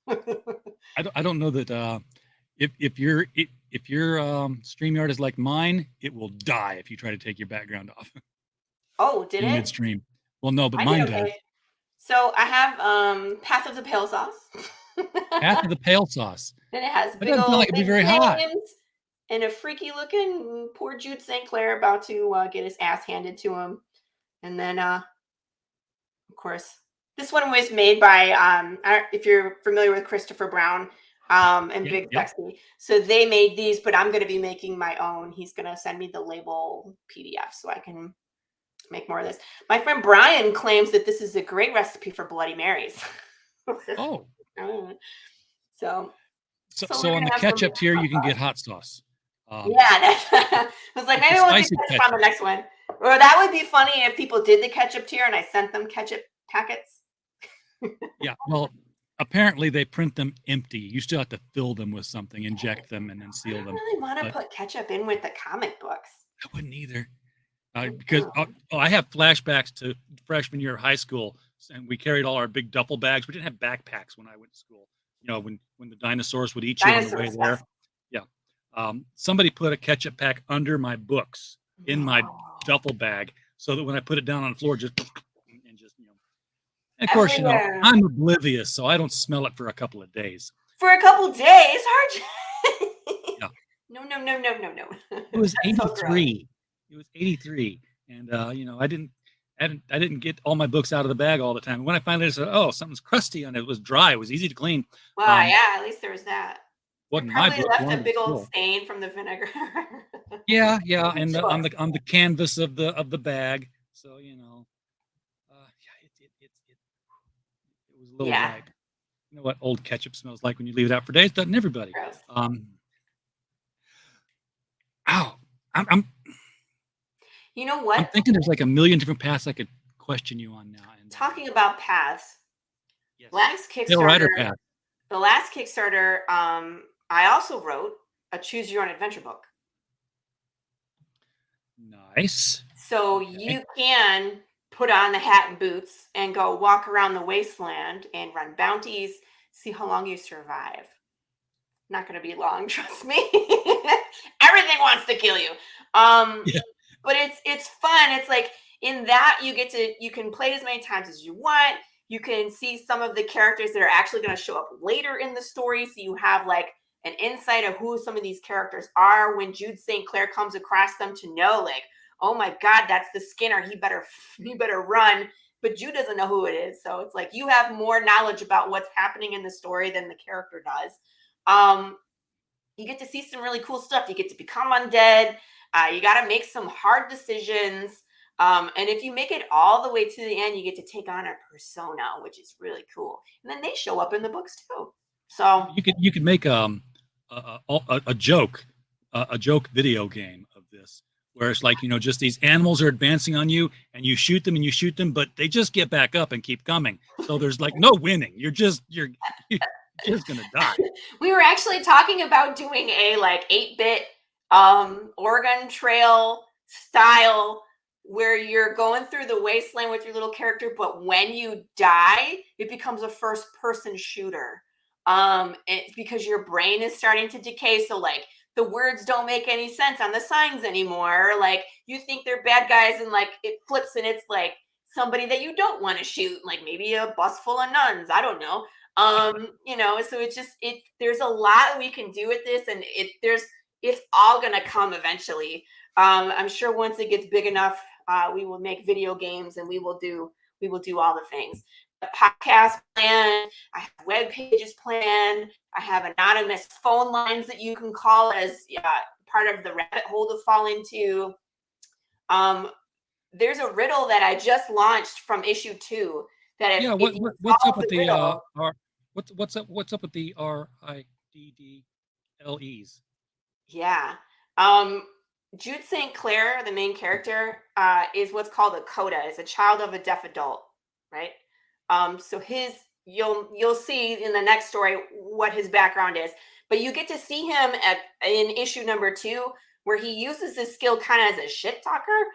I don't know that if your StreamYard is like mine, it will die if you try to take your background off. Oh, did it? Midstream. Well, no, but mine does. So I have Path of the Pale Sauce. Path of the Pale Sauce. And it has big doesn't old feel like it'd be very hot. and a freaky looking poor Jude St. Clair about to get his ass handed to him. And then, of course, this one was made by, if you're familiar with Christopher Brown and Big Sexy. So they made these, but I'm going to be making my own. He's going to send me the label PDF so I can make more of this. My friend Brian claims that this is a great recipe for Bloody Marys. Oh. So on the ketchup tier, you can get hot sauce. I was like, maybe we'll do ketchup on the next one. Or that would be funny if people did the ketchup tier and I sent them ketchup packets. Yeah, well, apparently they print them empty. You still have to fill them with something, inject them, and then seal them. I really want to put ketchup in with the comic books. I wouldn't either. Because I have flashbacks to freshman year of high school, and we carried all our big duffel bags. We didn't have backpacks when I went to school. You know, when the dinosaurs would eat you on the way there. Yeah. Somebody put a ketchup pack under my books in my duffel bag so that when I put it down on the floor, just and of course, everywhere. You know, I'm oblivious, so I don't smell it for a couple of days. For a couple of days? Yeah. No. It was 83. It was 83, and I didn't get all my books out of the bag all the time. When I finally said, "Oh, something's crusty on it," it was dry. It was easy to clean. Well, at least there was that. Wasn't my book. Left a big old stain from the vinegar. Yeah, and on the canvas of the bag. So it was a little ripe. You know what old ketchup smells like when you leave it out for days? Doesn't everybody? Gross. I'm You know what? I'm thinking there's like a million different paths I could question you on now. And talking about paths, yes. last Kickstarter, I also wrote a choose your own adventure book. Nice. So you can put on the hat and boots and go walk around the wasteland and run bounties, see how long you survive. Not going to be long, trust me. Everything wants to kill you. But it's fun. It's like in that you can play it as many times as you want. You can see some of the characters that are actually going to show up later in the story. So you have like an insight of who some of these characters are when Jude St. Clair comes across them to know like, oh my God, that's the Skinner. He better run. But Jude doesn't know who it is. So it's like you have more knowledge about what's happening in the story than the character does. You get to see some really cool stuff. You get to become undead. You got to make some hard decisions. And if you make it all the way to the end, you get to take on a persona, which is really cool. And then they show up in the books too. So you could make a joke video game of this, where it's like, just these animals are advancing on you and you shoot them, but they just get back up and keep coming. So there's like no winning. You're just gonna die. We were actually talking about doing a like 8-bit Oregon Trail style where you're going through the wasteland with your little character, but when you die, it becomes a first-person shooter. It's because your brain is starting to decay. So like the words don't make any sense on the signs anymore. Like you think they're bad guys, and like it flips and it's like somebody that you don't want to shoot, like maybe a bus full of nuns. I don't know. So there's a lot we can do with this, and it's all gonna come eventually. I'm sure once it gets big enough, we will make video games and we will do all the things. The podcast plan, I have web pages planned, I have anonymous phone lines that you can call as part of the rabbit hole to fall into. There's a riddle that I just launched from issue 2 that what's up with the what's up with the RIDDLEs? Yeah. Jude St. Clair, the main character, is what's called a coda, is a child of a deaf adult, right? So you'll see in the next story what his background is, but you get to see him in issue number 2, where he uses this skill kind of as a shit talker.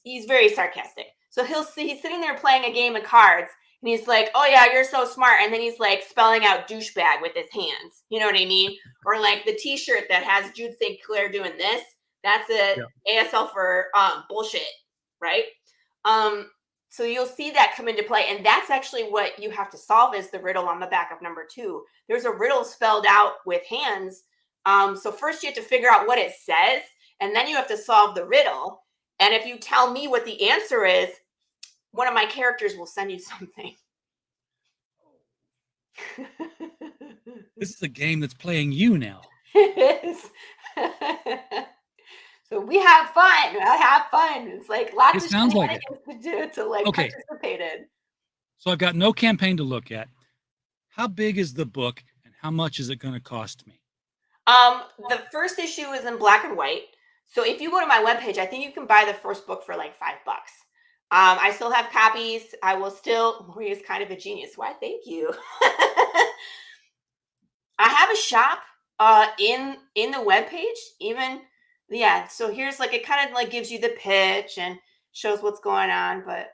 He's very sarcastic. So he's sitting there playing a game of cards, and he's like, "Oh yeah, you're so smart," and then he's like spelling out douchebag with his hands. You know what I mean? Or like the T-shirt that has Jude St. Clair doing this. That's a ASL for bullshit, right? So you'll see that come into play, and that's actually what you have to solve is the riddle on the back of number 2. There's a riddle spelled out with hands. So first you have to figure out what it says, and then you have to solve the riddle. And if you tell me what the answer is, one of my characters will send you something. This is a game that's playing you now. It is. So we have fun. I have fun. It's like lots of shenanigans to do to participate in. So I've got no campaign to look at. How big is the book, and how much is it going to cost me? The first issue is in black and white. So if you go to my webpage, I think you can buy the first book for like $5. I still have copies. Laurie is kind of a genius. Why? Thank you. I have a shop in the webpage even. Yeah, so here's like, it kind of like gives you the pitch and shows what's going on. But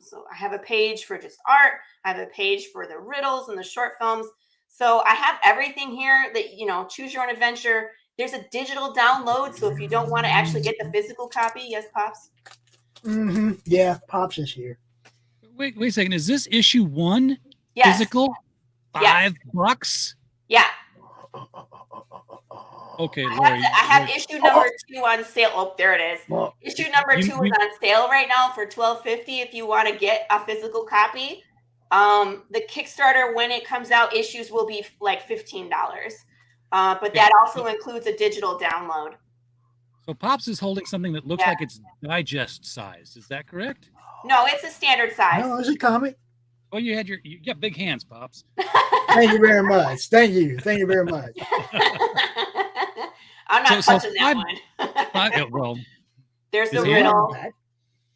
so I have a page for just art. I have a page for the riddles and the short films. So I have everything here that, choose your own adventure. There's a digital download. So if you don't want to actually get the physical copy, yes, Pops? Mm-hmm. Yeah, Pops is here. Wait a second. Is this issue 1 yes. physical? $5? Yeah. Okay, Laurie. I have issue number 2 on sale. Oh, there it is. Issue number 2 is on sale right now for $12.50 if you want to get a physical copy. The Kickstarter, when it comes out, issues will be like $15. But that also includes a digital download. So Pops is holding something that looks like it's digest size. Is that correct? No, it's a standard size. No, it's a comic. Oh, you got big hands, Pops. Thank you very much. Thank you very much. I'm not touching that one. Well, there's the riddle.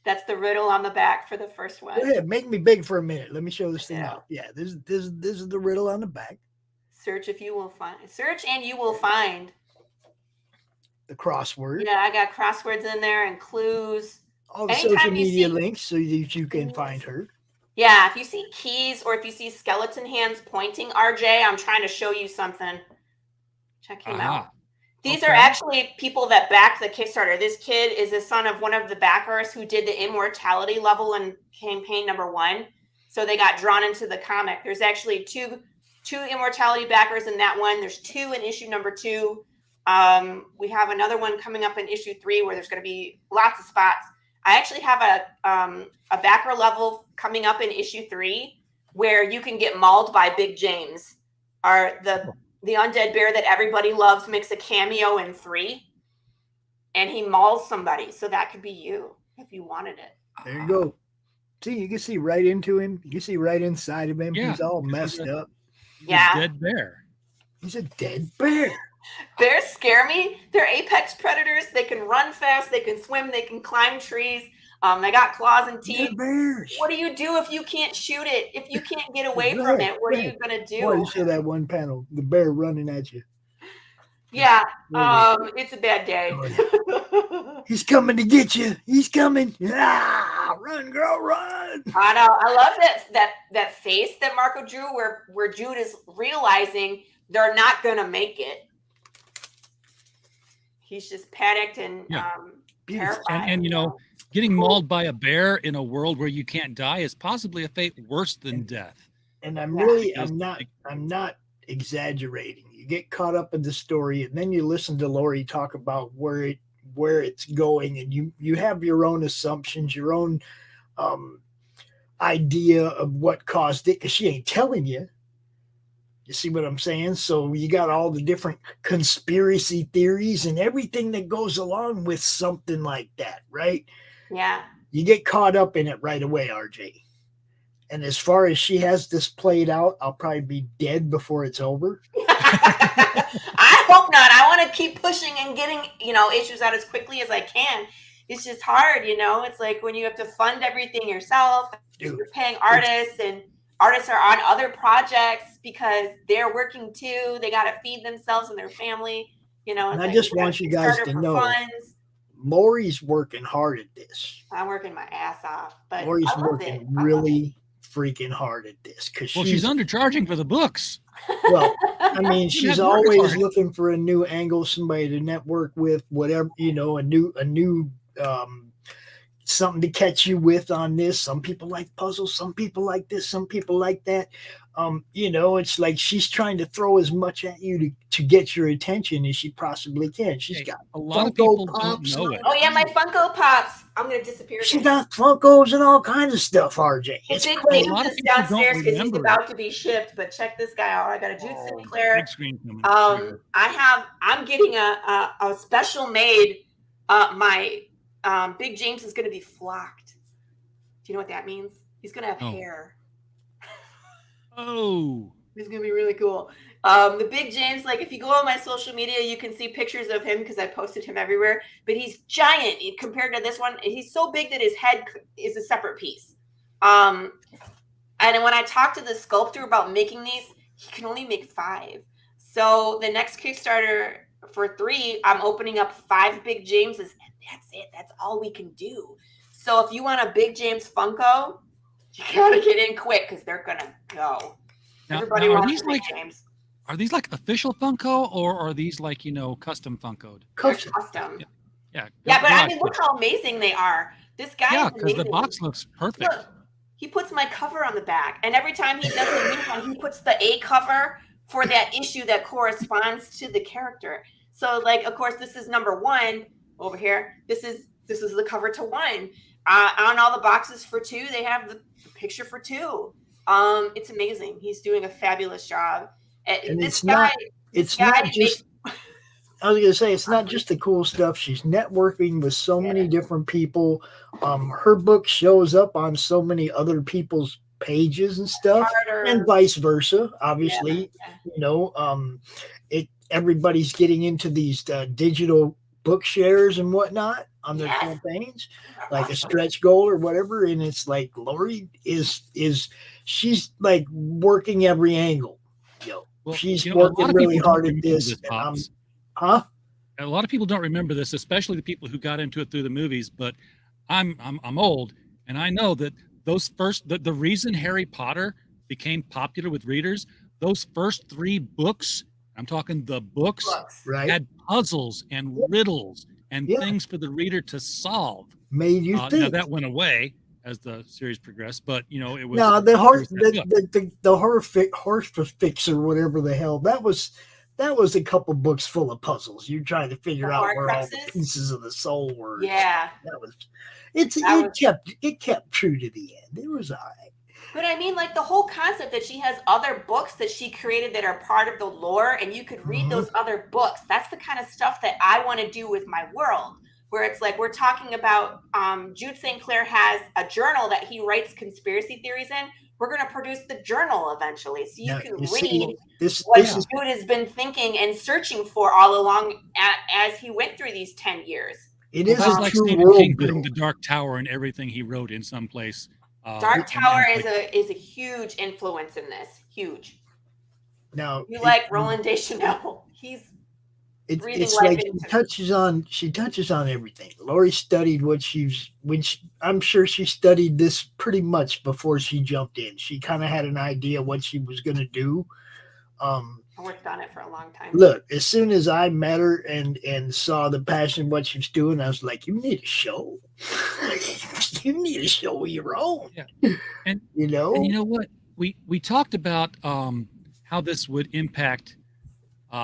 That's the riddle on the back for the first one. Go ahead, make me big for a minute. Let me show this thing out. Yeah, this is the riddle on the back. Search and you will find the crossword. Yeah, I got crosswords in there and clues. All the social media links so that you can find her. Yeah, if you see keys or if you see skeleton hands pointing, RJ, I'm trying to show you something. Check him out. These are actually people that backed the Kickstarter. This kid is the son of one of the backers who did the immortality level in campaign number 1. So they got drawn into the comic. There's actually two immortality backers in that one. There's 2 in issue number 2. We have another one coming up in issue 3 where there's going to be lots of spots. I actually have a backer level coming up in issue 3 where you can get mauled by Big James, or the undead bear that everybody loves makes a cameo in 3, and he mauls somebody. So that could be you if you wanted it. There you go. See, you can see right into him. You can see right inside of him. Yeah. He's all messed up. Yeah. Dead bear. He's a dead bear. Bears scare me. They're apex predators. They can run fast. They can swim. They can climb trees. They got claws and teeth. Bears. What do you do if you can't shoot it? If you can't get away from it, what are you going to do? Boy, you saw that one panel, the bear running at you. Yeah, it's a bad day. He's coming to get you. He's coming. Ah, run, girl, run. I know. I love that face that Marco drew where Jude is realizing they're not gonna make it. He's just panicked and terrified. And getting mauled by a bear in a world where you can't die is possibly a fate worse than death. And I'm not exaggerating. You get caught up in the story, and then you listen to Laurie talk about where it's going, and you have your own assumptions, your own idea of what caused it, because she ain't telling you. You see what I'm saying? So you got all the different conspiracy theories and everything that goes along with something like that, right? Yeah. You get caught up in it right away, RJ. And as far as she has this played out, I'll probably be dead before it's over. I hope not. I want to keep pushing and getting, issues out as quickly as I can. It's just hard, It's like when you have to fund everything yourself. Dude, you're paying artists, and artists are on other projects because they're working too. They got to feed themselves and their family, And I just want you guys to know, Laurie's working hard at this. I'm working my ass off, but Laurie's working really freaking hard at this because she's undercharging for the books. Well, I mean, she's always looking for a new angle, somebody to network with, whatever, a new something to catch you with on this. Some people like puzzles, some people like this, some people like that. It's like she's trying to throw as much at you to get your attention as she possibly can. She's got a lot of people don't know it. Oh yeah, my Funko Pops. I'm gonna disappear. She got Funkos and all kinds of stuff, RJ. It's crazy. Just downstairs because he's about to be shipped. But check this guy out. I got a Jude Sinclair. Big screen coming. I'm getting a special made. My Big James is gonna be flocked. Do you know what that means? He's gonna have hair. Oh, it's gonna be really cool. The Big James, if you go on my social media, you can see pictures of him because I posted him everywhere. But he's giant compared to this one. He's so big that his head is a separate piece. And when I talked to the sculptor about making these, he can only make 5. So the next Kickstarter for 3, I'm opening up 5 Big Jameses, and that's it. That's all we can do. So if you want a Big James Funko, you gotta get in quick because they're gonna go. Everybody wants Big James. Are these like official Funko, or are these custom Funkoed? Custom. Yeah. But I mean, look how amazing they are. This guy. Yeah, because the box looks perfect. Look, he puts my cover on the back, and every time he does a new one, he puts the A cover for that issue that corresponds to the character. So, of course, this is number 1 over here. This is the cover to 1. On all the boxes for 2, they have the picture for 2. It's amazing. He's doing a fabulous job. And it's not just I was gonna say it's not just the cool stuff. She's networking with so many different people. Her book shows up on so many other people's pages and stuff, and vice versa. Obviously, everybody's getting into these digital book shares and whatnot on their campaigns, like a stretch goal or whatever. And it's like Laurie she's like working every angle. Well, she's working really hard at this. A lot of people don't remember this, especially the people who got into it through the movies. But I'm old, and I know that the reason Harry Potter became popular with readers, those first 3 books, I'm talking the books, had puzzles and riddles and things for the reader to solve. Made you think. Now that went away as the series progressed, but it was the horse fixer, whatever the hell that was a couple books full of puzzles. You're trying to figure out where all the pieces of the soul were. Yeah, it kept true to the end. It was all right. But I mean, the whole concept that she has other books that she created that are part of the lore, and you could read those other books. That's the kind of stuff that I want to do with my world, where it's we're talking about Jude Sinclair has a journal that he writes conspiracy theories in. We're going to produce the journal eventually, so you can read what Jude has been thinking and searching for all along as he went through these 10 years. It is like Stephen King putting the Dark Tower and everything he wrote in some place. Dark Tower is a huge influence in this. Huge. Now you like Roland Deschanel? He's It's like she touches on everything. Laurie studied I'm sure she studied this pretty much before she jumped in. She kind of had an idea what she was going to do. I worked on it for a long time. Look, as soon as I met her and saw the passion of what she was doing, I was like, you need a show. You need a show of your own. Yeah. And you know what? We talked about how this would impact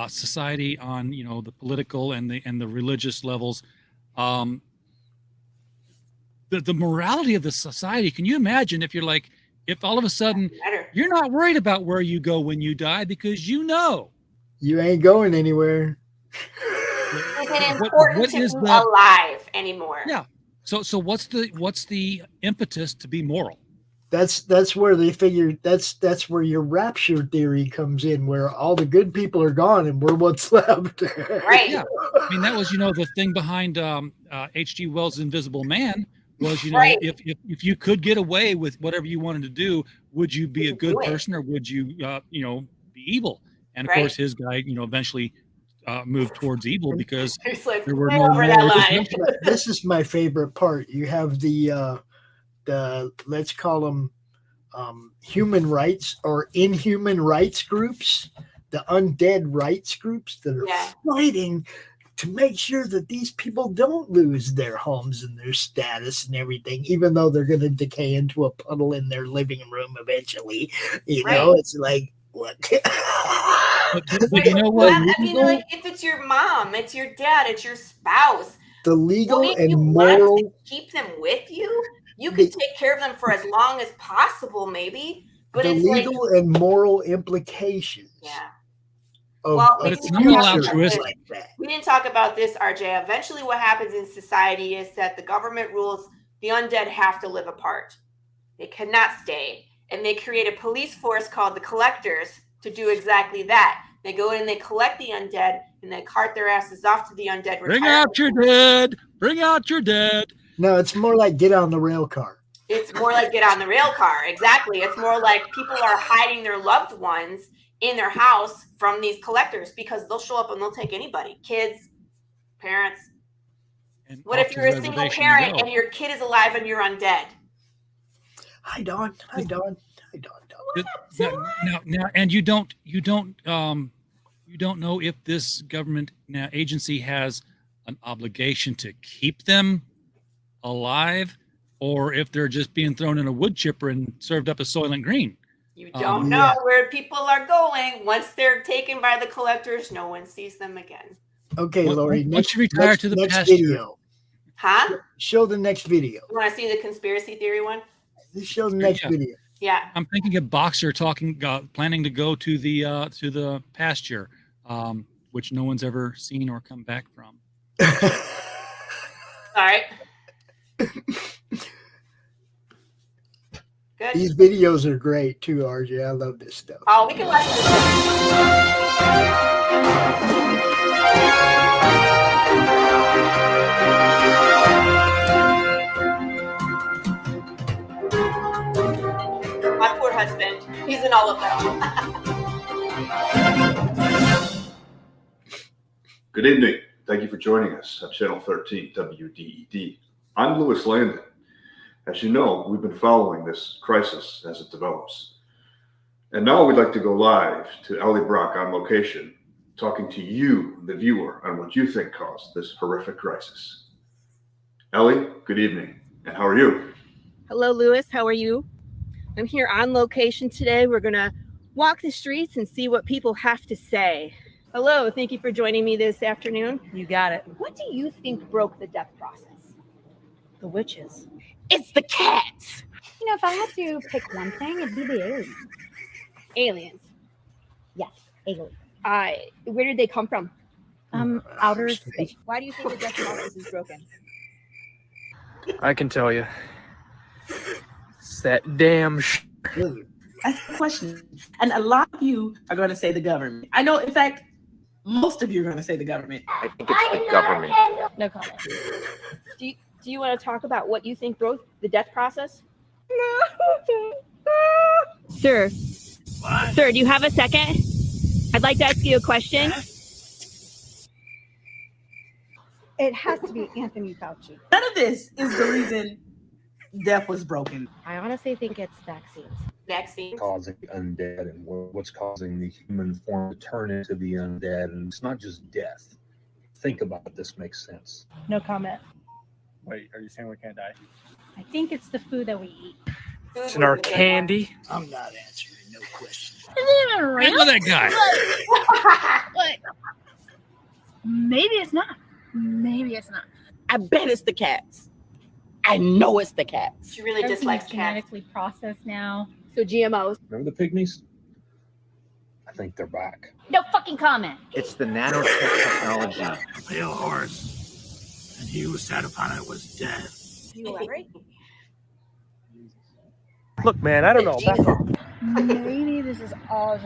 society on the political and the religious levels. The morality of the society. Can you imagine if if all of a sudden you're not worried about where you go when you die because you ain't going anywhere. Isn't important to be alive anymore. Yeah. So what's the impetus to be moral? That's where they figure that's where your rapture theory comes in, where all the good people are gone and we're what's left. Right. Yeah. I mean, that was the thing behind H.G. Wells' Invisible Man was right. if you could get away with whatever you wanted to do, would you be a good person or would you be evil? And of course, his guy eventually moved towards evil because there were no more. This is my favorite part. You have the let's call them human rights or inhuman rights groups, the undead rights groups that are fighting to make sure that these people don't lose their homes and their status and everything, even though they're going to decay into a puddle in their living room eventually. You know, it's like, what? But you know what? I mean, like, if it's your mom, it's your dad, it's your spouse, the legal and moral, want to keep them with you. You can take care of them for as long as possible, maybe. But the it's legal and moral implications. Yeah. But it's not all altruistic. We didn't talk about this, RJ. Eventually, what happens in society is that the government rules the undead have to live apart. They cannot stay. And they create a police force called the Collectors to do exactly that. They go in and they collect the undead and they cart their asses off to the undead. Bring out your dead. Bring out your dead. No, it's more like get on the rail car. It's more like get on the rail car. Exactly. It's more like people are hiding their loved ones in their house from these collectors because they'll show up and they'll take anybody. Kids, parents. And what if you're a single parent and your kid is alive and you're undead? Hi, Dawn. Hi, Dawn. Hi, Dawn. Now, and you don't know if this government agency has an obligation to keep them alive, or if they're just being thrown in a wood chipper and served up as Soylent Green. You don't know where people are going. Once they're taken by the collectors, no one sees them again. Okay, Laurie. Once you retire to the next video. Huh? Show the next video. You want to see the conspiracy theory one? Just show the next video. Yeah. I'm thinking of Boxer planning to go to the pasture, which no one's ever seen or come back from. All right. Good. These videos are great too, RJ. I love this stuff. Oh, we can watch this. My poor husband. He's in all of them. Good evening. Thank you for joining us on Channel 13 WDED. I'm Lewis Landon. As you know, we've been following this crisis as it develops. And now we'd like to go live to Ellie Brock on location, talking to you, the viewer, on what you think caused this horrific crisis. Ellie, good evening. And how are you? Hello, Lewis. How are you? I'm here on location today. We're going to walk the streets and see what people have to say. Hello. Thank you for joining me this afternoon. You got it. What do you think broke the death process? The witches. It's the cats. You know, if I had to pick one thing, it'd be the aliens. Aliens. Yes, aliens. Where did they come from? Outer space. Why do you think the death process is broken? I can tell you. It's that damn That's the question. And a lot of you are going to say the government. I know, in fact, most of you are going to say the government. I think it's the government. No comment. Do you want to talk about what you think broke the death process? No. Sir. What? Sir, do you have a second? I'd like to ask you a question. It has to be Anthony Fauci. None of this is the reason death was broken. I honestly think it's vaccines. Vaccines. Causing undead and what's causing the human form to turn into the undead. And it's not just death. Think about it. This makes sense. No comment. Wait, are you saying we can't die? I think it's the food that we eat. It's in our candy. I'm not answering no questions. Is it even real? Look at that guy. But maybe it's not. Maybe it's not. I bet it's the cats. I know it's the cats. She really dislikes cats. Genetically processed now. So GMOs. Remember the pygmies? I think they're back. No fucking comment. It's the nanotech technology. A pale horse, and he who sat upon it was death. Can you elaborate? Look, man, I don't know. Back off. Maybe this is all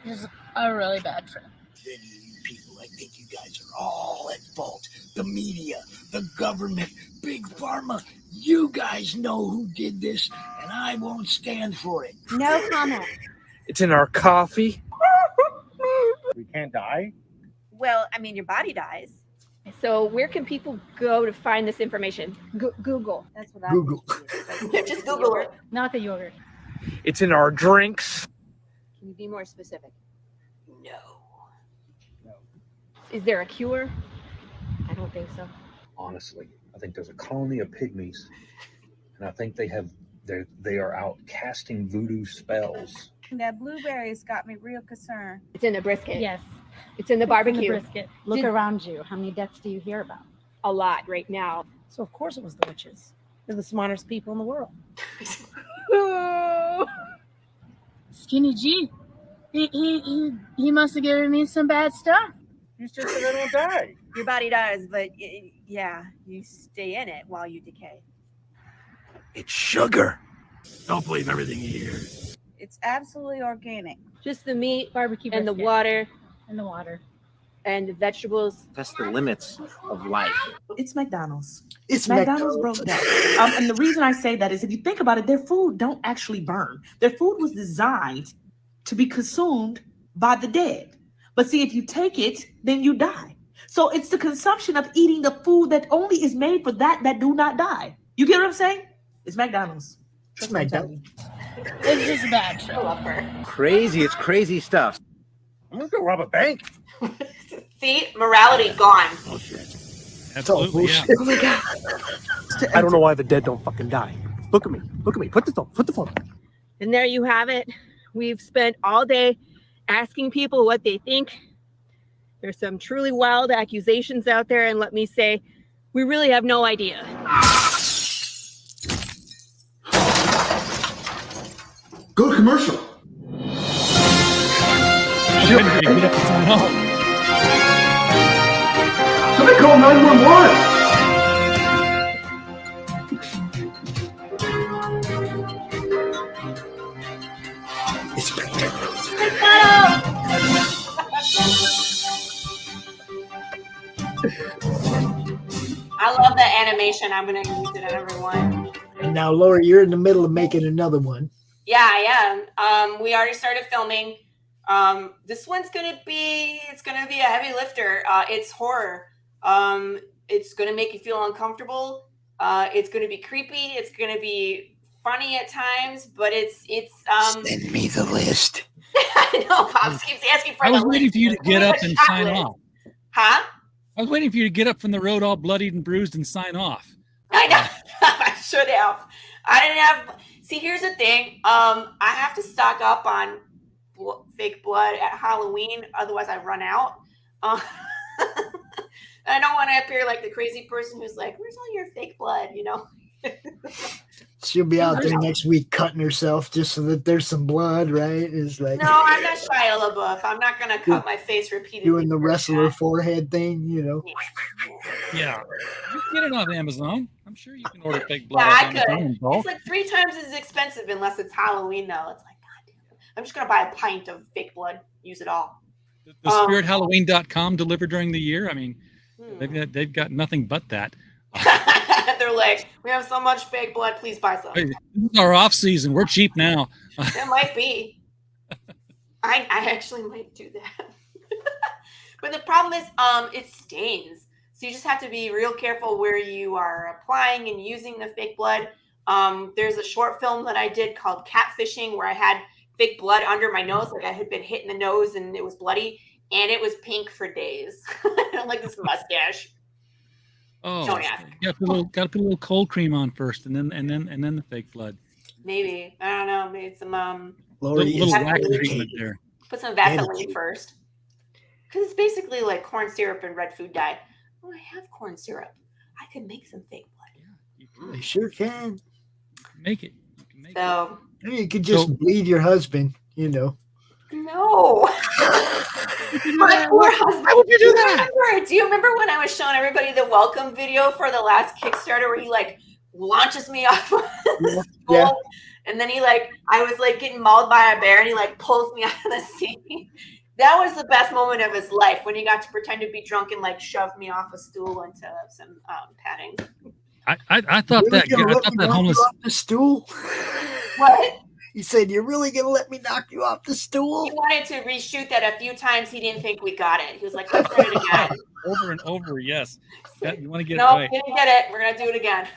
just a really bad trip. Then you people, I think you guys are all at fault. The media, the government, Big Pharma. You guys know who did this, and I won't stand for it. No comment. It's in our coffee. We can't die? Well, I mean, your body dies. So where can people go to find this information? Google. That's what I Google. Just Google it. Not the yogurt. It's in our drinks. Can you be more specific? No. Is there a cure? I don't think so. Honestly, I think there's a colony of pygmies, and I think they are out casting voodoo spells. That blueberries got me real concerned. It's in the brisket. Yes. It's in the barbecue. Brisket. Look around you. How many deaths do you hear about? A lot right now. So of course it was the witches. They're the smartest people in the world. Skinny G. He must have given me some bad stuff. You just said I don't die. Your body dies, but yeah, you stay in it while you decay. It's sugar. Don't believe everything you hear. It's absolutely organic. Just the meat, Barbecue and the brisket. water, And the water. and the vegetables. That's the limits of life. It's McDonald's. It's McDonald's broke down. And the reason I say that is if you think about it, their food don't actually burn. Their food was designed to be consumed by the dead. But see, if you take it, then you die. So it's the consumption of eating the food that only is made for that do not die. You get what I'm saying? It's McDonald's. It's McDonald's. It's just a bad trip. I love her. Crazy. It's crazy stuff. I'm gonna go rob a bank. See, morality gone. Absolutely, yeah. Oh my God. I don't know why the dead don't fucking die. Look at me. Look at me. Put the phone. And there you have it. We've spent all day asking people what they think. There's some truly wild accusations out there, and let me say, we really have no idea. Go to commercial. Somebody call 911. It's I love that animation. I'm gonna use it on everyone. And now, Laura, you're in the middle of making another one. Yeah, I am. We already started filming. This one's gonna be a heavy lifter. It's horror. It's gonna make you feel uncomfortable. It's gonna be creepy. It's gonna be funny at times, but it's Send me the list. I know Pops keeps asking for I was the waiting list. for you to get up and sign list. off. Huh? I was waiting for you to get up from the road all bloodied and bruised and sign off. I know. I should have. I didn't have. See, here's the thing. I have to stock up on fake blood at Halloween, otherwise I run out. I don't want to appear like the crazy person who's like, "Where's all your fake blood?" You know. She'll be out there next week cutting herself just so that there's some blood, right? It's like No, I'm not Shia LaBeouf. I'm not gonna cut my face repeatedly. doing the wrestler forehead thing, you know. Yeah. You can get it on Amazon. I'm sure you can order fake blood Yeah, off I Amazon. could. and bulk. It's like 3 times as expensive unless it's Halloween, though. It's like, God damn it. I'm just gonna buy a pint of fake blood. Use it all. The SpiritHalloween.com delivered during the year. I mean, they've got nothing but that. They're like, we have so much fake blood. Please buy some. Hey, this is our off season. We're cheap now. It might be. I actually might do that. But the problem is, it stains. So you just have to be real careful where you are applying and using the fake blood. There's a short film that I did called Catfishing where I had fake blood under my nose, like I had been hit in the nose and it was bloody, and it was pink for days. Like this mustache. Oh, Don't ask. got to put a little cold cream on first, and then the fake blood. Maybe, I don't know. Maybe some Little wax treatment there. Put some Vaseline first, because it's basically like corn syrup and red food dye. Oh, I have corn syrup. I could make some fake blood. You sure can. Make it. So you could just bleed your husband, you know. No. My poor husband. Why would you do that? Do you remember when I was showing everybody the welcome video for the last Kickstarter where he like launches me off of the stool? Yeah. And then he like, I was like getting mauled by a bear and he like pulls me out of the scene. That was the best moment of his life when he got to pretend to be drunk and like shoved me off a stool into some padding. I thought that homeless off the stool. What? He said, "You're really gonna let me knock you off the stool?" He wanted to reshoot that a few times. He didn't think we got it. He was like, "Let's try it again." Over and over, yes. You want to get no, it right. Didn't get it. We're gonna do it again.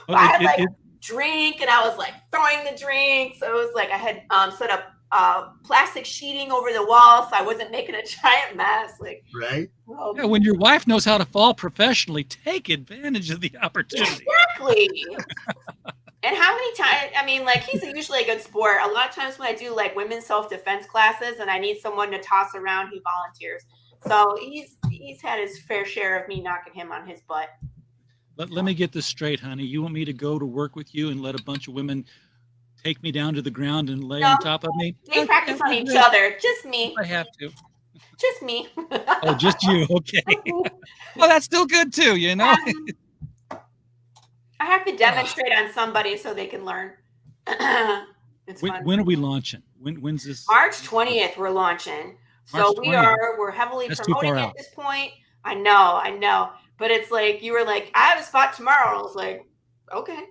I had drink, and I was like throwing the drink. So it was like I had set up plastic sheeting over the wall, so I wasn't making a giant mess. Like, right? Yeah, when your wife knows how to fall professionally, take advantage of the opportunity. Exactly. And how many times, I mean, like, he's usually a good sport. A lot of times when I do, like, women's self-defense classes and I need someone to toss around, he volunteers. So he's had his fair share of me knocking him on his butt. Let me get this straight, honey. You want me to go to work with you and let a bunch of women take me down to the ground and lay on top of me? They practice on each other. Just me. I have to. Just me. Oh, just you. Okay. Well, that's still good, too, you know? I have to demonstrate on somebody so they can learn. It's fun. When are we launching? When's this? March 20th, we're launching. So we're heavily That's promoting at this point. I know. But it's like, you were like, I have a spot tomorrow. I was like, okay.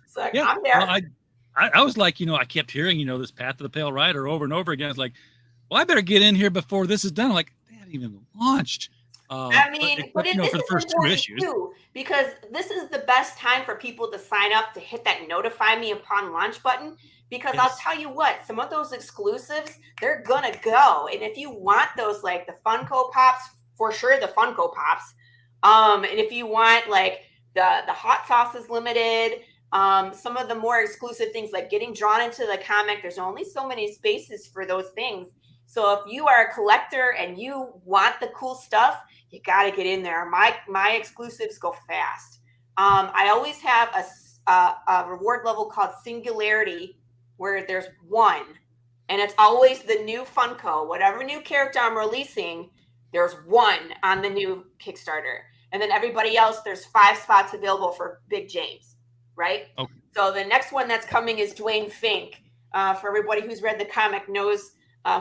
So like, I'm there. Well, I was like, I kept hearing, this Path of the Pale Rider over and over again. It's like, well, I better get in here before this is done. I'm like, they haven't even launched. I mean, but this for the is first 2 important issues. too, because this is the best time for people to sign up to hit that notify me upon launch button. Because I'll tell you what, some of those exclusives, they're gonna go. And if you want those, like the Funko Pops, for sure the Funko Pops. And if you want like the hot sauce is limited, some of the more exclusive things like getting drawn into the comic, there's only so many spaces for those things. So if you are a collector and you want the cool stuff, you got to get in there. My exclusives go fast. I always have a reward level called Singularity, where there's one, and it's always the new Funko. Whatever new character I'm releasing, there's one on the new Kickstarter. And then everybody else, there's 5 spots available for Big James, right? Okay. So the next one that's coming is Dwayne Fink. For everybody who's read the comic knows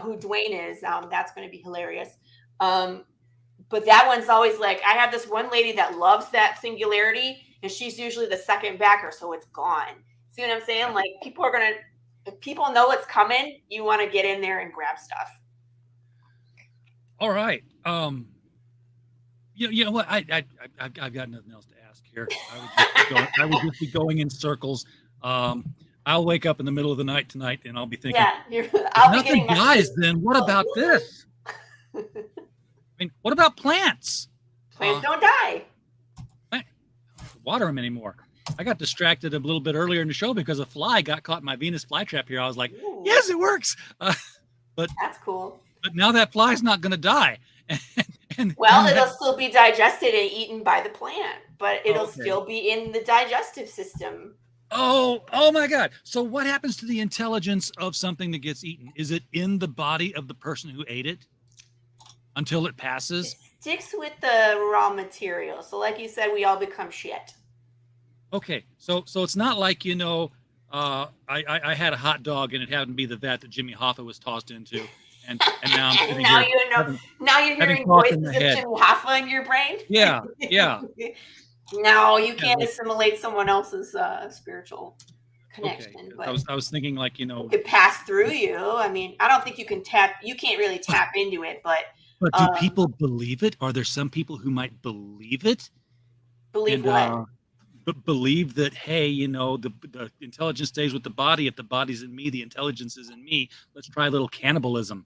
who Dwayne is. That's going to be hilarious. But that one's always like, I have this one lady that loves that Singularity, and she's usually the second backer, so it's gone. See what I'm saying? Like, if people know it's coming, you want to get in there and grab stuff. All right. You know what? I've got nothing else to ask here. I would just be going in circles. I'll wake up in the middle of the night tonight, and I'll be thinking, nothing dies then. What about this? I mean, what about plants? Plants don't die. Water them anymore. I got distracted a little bit earlier in the show because a fly got caught in my Venus flytrap here. I was like, ooh, yes, it works. But that's cool. But now that fly's not going to die. It'll still be digested and eaten by the plant, but it'll still be in the digestive system. Oh my God. So what happens to the intelligence of something that gets eaten? Is it in the body of the person who ate it until it passes? It sticks with the raw material. So like you said, we all become shit. Okay. So it's not like, I had a hot dog and it happened to be the vat that Jimmy Hoffa was tossed into. And now I'm sitting here. Now you're hearing voices of Jimmy Hoffa in your brain? Yeah. No, you can't assimilate someone else's spiritual connection. Okay. But I was thinking like, it could pass through you. I mean, I don't think you can't really tap into it, but But do people believe it? Are there some people who might believe it? Believe what? But believe that, hey, you know, the intelligence stays with the body. If the body's in me, the intelligence is in me. Let's try a little cannibalism.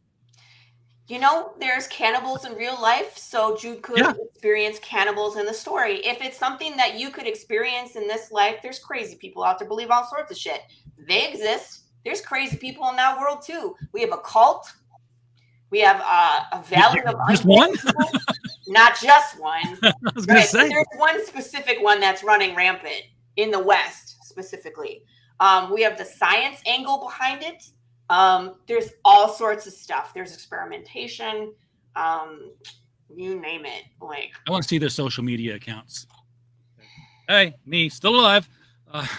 You know, there's cannibals in real life, so Jude could experience cannibals in the story. If it's something that you could experience in this life, there's crazy people out there believe all sorts of shit. They exist. There's crazy people in that world too. We have a cult. We have a valley of just one? Not just one. I was gonna say. There's one specific one that's running rampant in the West specifically. We have the science angle behind it. There's all sorts of stuff. There's experimentation. You name it. Like, I want to see their social media accounts. Hey, me, still alive.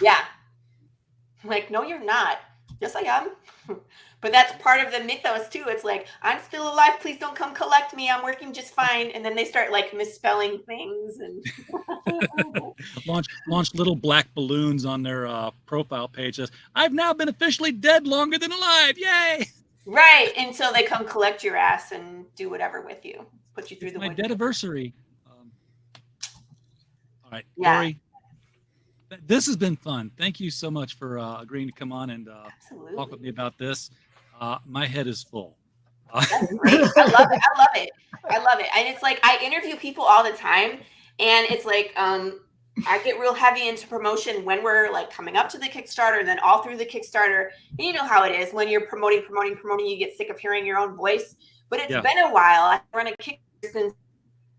Yeah. Like, no, you're not. Yes, I am. But that's part of the mythos too. It's like, I'm still alive. Please don't come collect me. I'm working just fine. And then they start like misspelling things and launch little black balloons on their profile page. Says, I've now been officially dead longer than alive. Yay! Right. Until they come collect your ass and do whatever with you. Put you through the my window. dead-iversary. All right, Yeah. Laurie. This has been fun. Thank you so much for agreeing to come on and talk with me about this. My head is full. That's great. I love it. I love it. I love it. And it's like I interview people all the time, and it's like I get real heavy into promotion when we're like coming up to the Kickstarter, and then all through the Kickstarter. And you know how it is when you're promoting, you get sick of hearing your own voice. But it's been a while. I run a Kickstarter since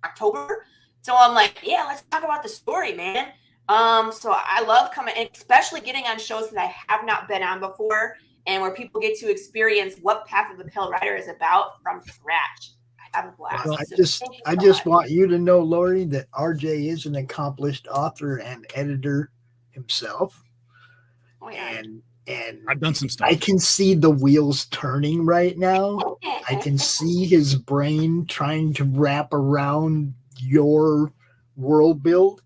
October, so I'm like, yeah, let's talk about the story, man. So I love coming, and especially getting on shows that I have not been on before, and where people get to experience what Path of the Pale Rider is about from scratch. I have a blast. Well, So I just want you to know, Laurie, that RJ is an accomplished author and editor himself. Oh, yeah. And I've done some stuff. I can see the wheels turning right now. I can see his brain trying to wrap around your world build.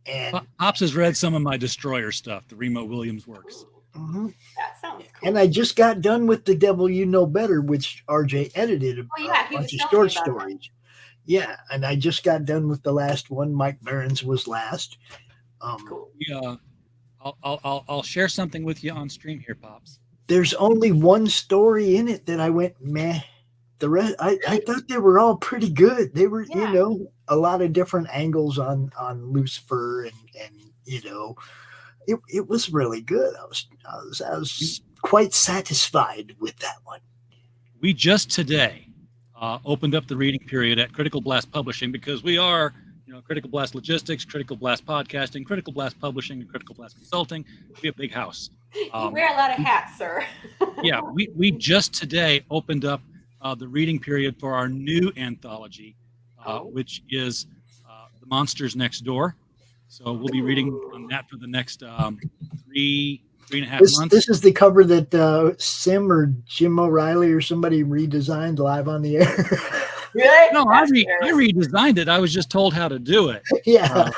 And Pops has read some of my Destroyer stuff, the Remo Williams works. That sounds cool. And I just got done with The Devil You Know Better, which RJ edited a bunch of short stories. Yeah, and I just got done with the last one. Mike Barron's was last. Cool. Yeah, I'll share something with you on stream here, Pops. There's only one story in it that I went meh. The rest, I thought they were all pretty good. They were, you know, a lot of different angles on Lucifer, and you know, it was really good. I was quite satisfied with that one. We just today opened up the reading period at Critical Blast Publishing because we are, you know, Critical Blast Logistics, Critical Blast Podcasting, Critical Blast Publishing, and Critical Blast Consulting. We have a big house. You wear a lot of hats, sir. Yeah, we just today opened up the reading period for our new anthology, which is The Monsters Next Door. So we'll be reading on that for the next 3.5 months. This is the cover that Sim or Jim O'Reilly or somebody redesigned live on the air. Really? No, I redesigned it. I was just told how to do it. Yeah.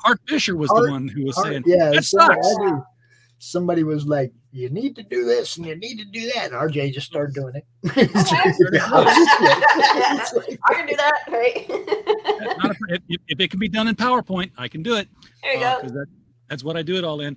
Art Fisher was the one who was saying, yeah, that sucks. Somebody was like, you need to do this and you need to do that. And RJ just started doing it. I can do that. Right? If it can be done in PowerPoint, I can do it. There you go. That's what I do it all in.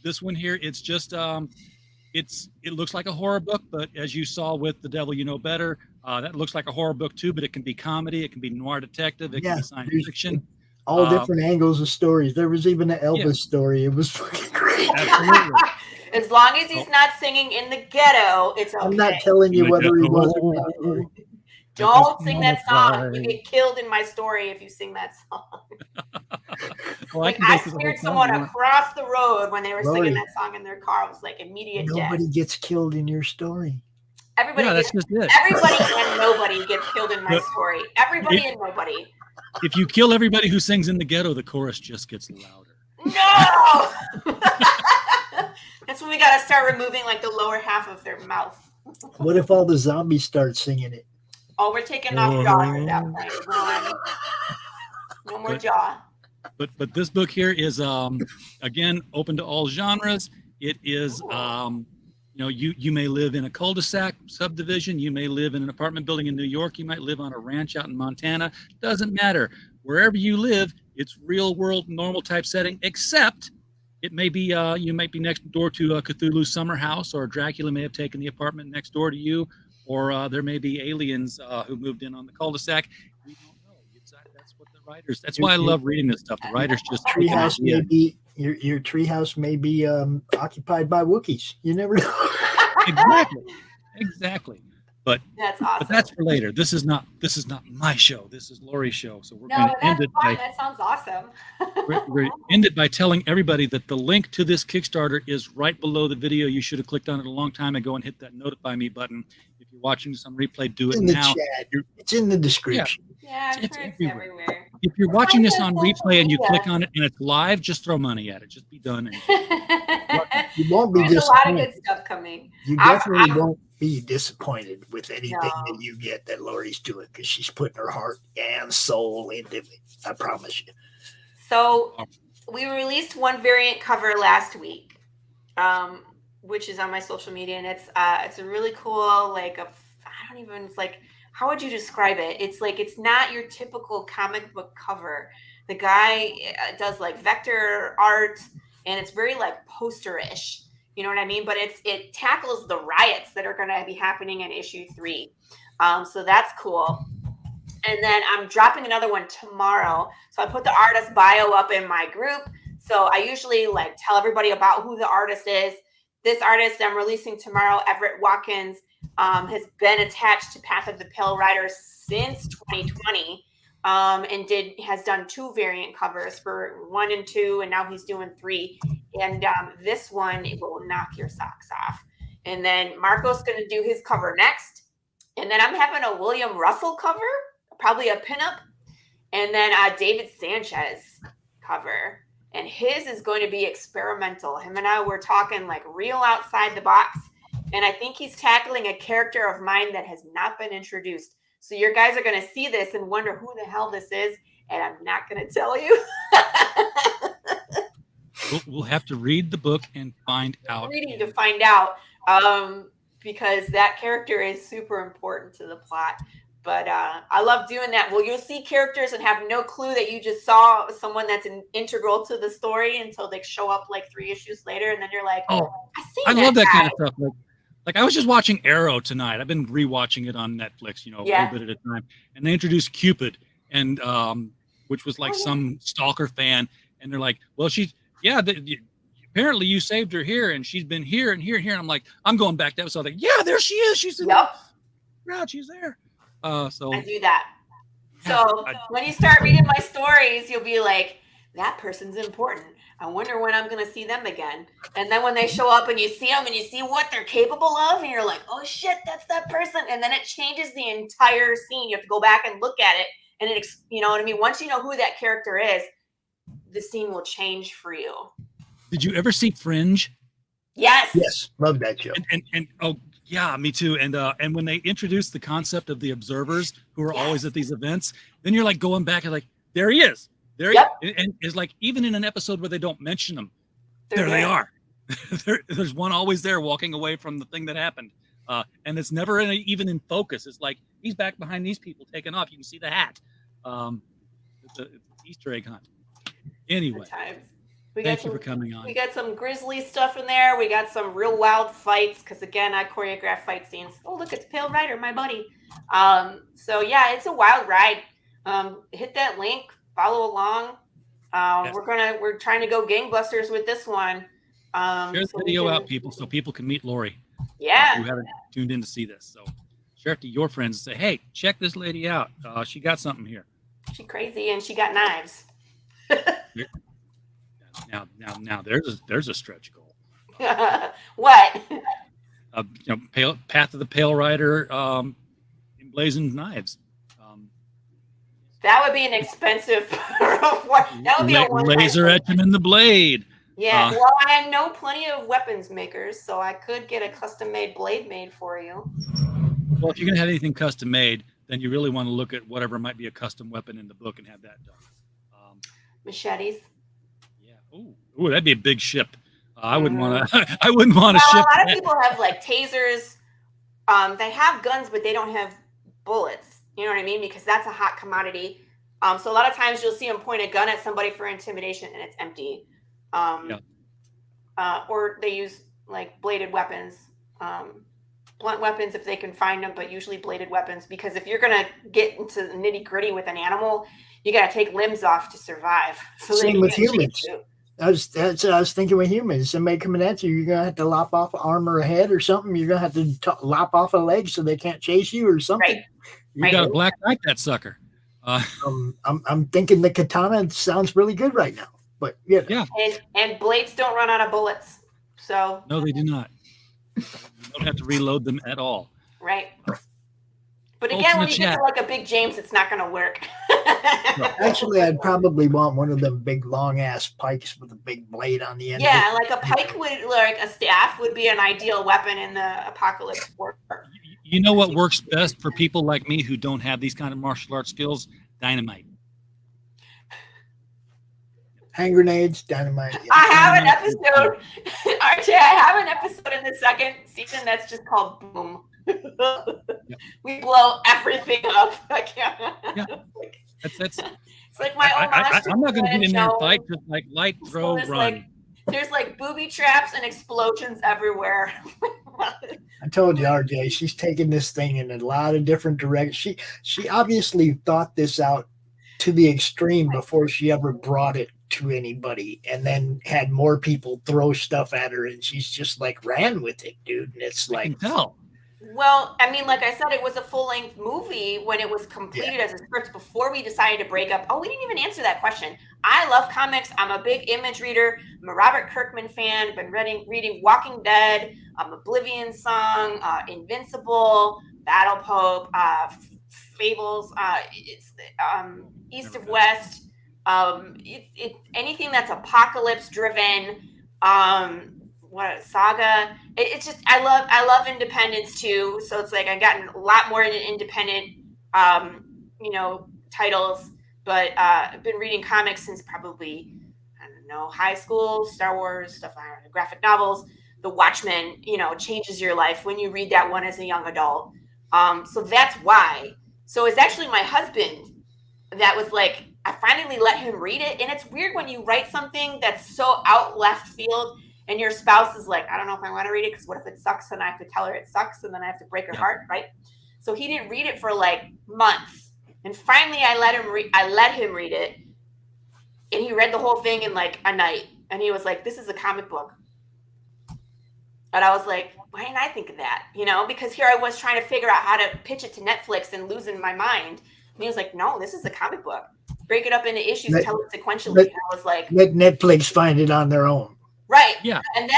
This one here, it's just it looks like a horror book, but as you saw with The Devil You Know Better, that looks like a horror book too, but it can be comedy, it can be noir detective, it can be science fiction. All different angles of stories. There was even an Elvis story. It was fucking great. Absolutely. As long as he's not singing in the ghetto, it's okay. I'm not telling you whether he was or not. Don't sing that song. You get killed in my story if you sing that song. Well, I scared someone across the road when they were singing that song in their car. It was like immediate death. Nobody gets killed in your story. Everybody and nobody gets killed in my story. Everybody and nobody. If you kill everybody who sings in the ghetto, the chorus just gets louder. No! That's when we got to start removing like the lower half of their mouth. What if all the zombies start singing it? Oh, we're taking off jaw at that point. No more jaw. But this book here is again open to all genres. It is you may live in a cul-de-sac subdivision. You may live in an apartment building in New York. You might live on a ranch out in Montana. Doesn't matter. Wherever you live, it's real world, normal type setting, except it may be you might be next door to a Cthulhu summer house, or Dracula may have taken the apartment next door to you, or there may be aliens who moved in on the cul-de-sac. We don't know. That's what the writers. That's why I love reading this stuff. The writers just treehouse may be your treehouse may be occupied by Wookiees. You never know. Exactly. But that's awesome. But that's for later. This is not my show. This is Laurie's show. So we're No, going to end that's it fine. by That sounds awesome. we're end it by telling everybody that the link to this Kickstarter is right below the video. You should have clicked on it a long time ago and hit that notify me button. If you're watching this on replay, do it in the now. chat. It's in the description. Yeah, I'm sure it's everywhere. If you're watching this on replay and you click on it and it's live, just throw money at it. Just be done. You won't be There's a lot of disappointed. good stuff coming. You definitely won't be disappointed with anything that you get that Laurie's doing, because she's putting her heart and soul into it. I promise you. So we released one variant cover last week, which is on my social media, and it's a really cool, it's like, how would you describe it? It's like, it's not your typical comic book cover. The guy does like vector art, and it's very like poster-ish. You know what I mean? But it tackles the riots that are going to be happening in issue 3. So that's cool. And then I'm dropping another one tomorrow. So I put the artist bio up in my group. So I usually like tell everybody about who the artist is. This artist I'm releasing tomorrow, Everett Watkins, has been attached to Path of the Pale Rider since 2020. And has done 2 variant covers for 1 and 2, and now he's doing 3. And this one, it will knock your socks off. And then Marco's going to do his cover next. And then I'm having a William Russell cover, probably a pinup. And then David Sanchez cover. And his is going to be experimental. Him and I were talking like real outside the box. And I think he's tackling a character of mine that has not been introduced. So your guys are going to see this and wonder who the hell this is, and I'm not going to tell you. We'll have to read the book and find out. Reading to find out, because that character is super important to the plot. But I love doing that. Well, you'll see characters and have no clue that you just saw someone that's integral to the story until they show up like 3 issues later, and then you're like, oh, I love that guy. kind of stuff. Like I was just watching Arrow tonight. I've been rewatching it on Netflix, a little bit at a time. And they introduced Cupid, and which was like some stalker fan. And they're like, well, apparently you saved her here, and she's been here and here and here. And I'm like, I'm going back to episode. Like, yeah, there she is. She's in the crowd. She's there. So I do that. So when you start reading my stories, you'll be like, that person's important. I wonder when I'm going to see them again. And then when they show up and you see them and you see what they're capable of, and you're like, oh shit, that's that person. And then it changes the entire scene. You have to go back and look at it. And you know what I mean? Once you know who that character is, the scene will change for you. Did you ever see Fringe? Yes. Yes. Love that show. And oh yeah, me too. And when they introduced the concept of the observers who are always at these events, then you're like going back and like, there he is. There he is. And it's like, even in an episode where they don't mention them, there they are. There's one always there walking away from the thing that happened. And it's never even in focus. It's like, he's back behind these people taking off. You can see the hat. It's an Easter egg hunt. Anyway, thank you for coming on. We got some grisly stuff in there. We got some real wild fights, because again, I choreograph fight scenes. Oh, look, it's Pale Rider, my buddy. So yeah, it's a wild ride. Hit that link, follow along. We're trying to go gangbusters with this one. Share the video out, people, so people can meet Laurie. Yeah. Who haven't tuned in to see this. So share it to your friends and say, hey, check this lady out. She got something here. She's crazy and she got knives. Now there's a stretch goal. What? Path of the Pale Rider, emblazoned knives. That would be an expensive. That would be a one-time laser etch him in the blade. Yeah, well, I know plenty of weapons makers, so I could get a custom-made blade made for you. Well, if you're gonna have anything custom made, then you really want to look at whatever might be a custom weapon in the book and have that done. Machetes. Yeah. Ooh, that'd be a big ship. I wouldn't want to. I wouldn't want to Well, ship. a lot of that. people have like tasers. They have guns, but they don't have bullets. You know what I mean? Because that's a hot commodity. So a lot of times you'll see them point a gun at somebody for intimidation, and it's empty. Or they use like bladed weapons, blunt weapons if they can find them, but usually bladed weapons, because if you're gonna get into the nitty gritty with an animal, you gotta take limbs off to survive. So Same with humans. I was thinking with humans. Somebody coming at you, you're gonna have to lop off an arm or a head or something. You're gonna have to lop off a leg so they can't chase you or something. Right. You got to black knight that sucker. I'm thinking the katana sounds really good right now. But yeah. And blades don't run out of bullets. So No, they do not. You don't have to reload them at all. right. But Folks again, in when the you get chat. to like a big James, it's not gonna work. Actually, I'd probably want one of them big long ass pikes with a big blade on the end. Yeah, like a pike would, like a staff would be an ideal weapon in the apocalypse war. You know what works best for people like me who don't have these kind of martial arts skills? Dynamite. Hand grenades, dynamite. Yeah. I have an episode, RJ. I have an episode in the second season that's just called Boom. We blow everything up. I can't. That's. It's like my own. I'm not going to get in there and fight. Just like light, throw, run. There's like booby traps and explosions everywhere. I told you, RJ, she's taking this thing in a lot of different directions. She obviously thought this out to the extreme before she ever brought it to anybody, and then had more people throw stuff at her, and she's just like ran with it, dude. And it's like, Well, I mean, like I said, it was a full-length movie when it was completed as a script before we decided to break up. Oh, we didn't even answer that question. I love comics. I'm a big Image reader. I'm a Robert Kirkman fan. Been reading Walking Dead, Oblivion Song, Invincible, Battle Pope, Fables, East of West. Anything that's apocalypse driven. What saga? It's just I love independence too. So it's like I've gotten a lot more into independent, titles. But I've been reading comics since probably high school. Star Wars stuff, graphic novels. The Watchmen, changes your life when you read that one as a young adult. So that's why. So it's actually my husband that was like, I finally let him read it, and it's weird when you write something that's so out left field. And your spouse is like, I don't know if I want to read it because what if it sucks and I have to tell her it sucks and then I have to break her heart, right? So he didn't read it for like months. And finally I let him read it. And he read the whole thing in like a night. And he was like, this is a comic book. And I was like, why didn't I think of that? Because here I was trying to figure out how to pitch it to Netflix and losing my mind. And he was like, no, this is a comic book. Break it up into issues, tell it sequentially. And I was like, let Netflix find it on their own. Right. Yeah. And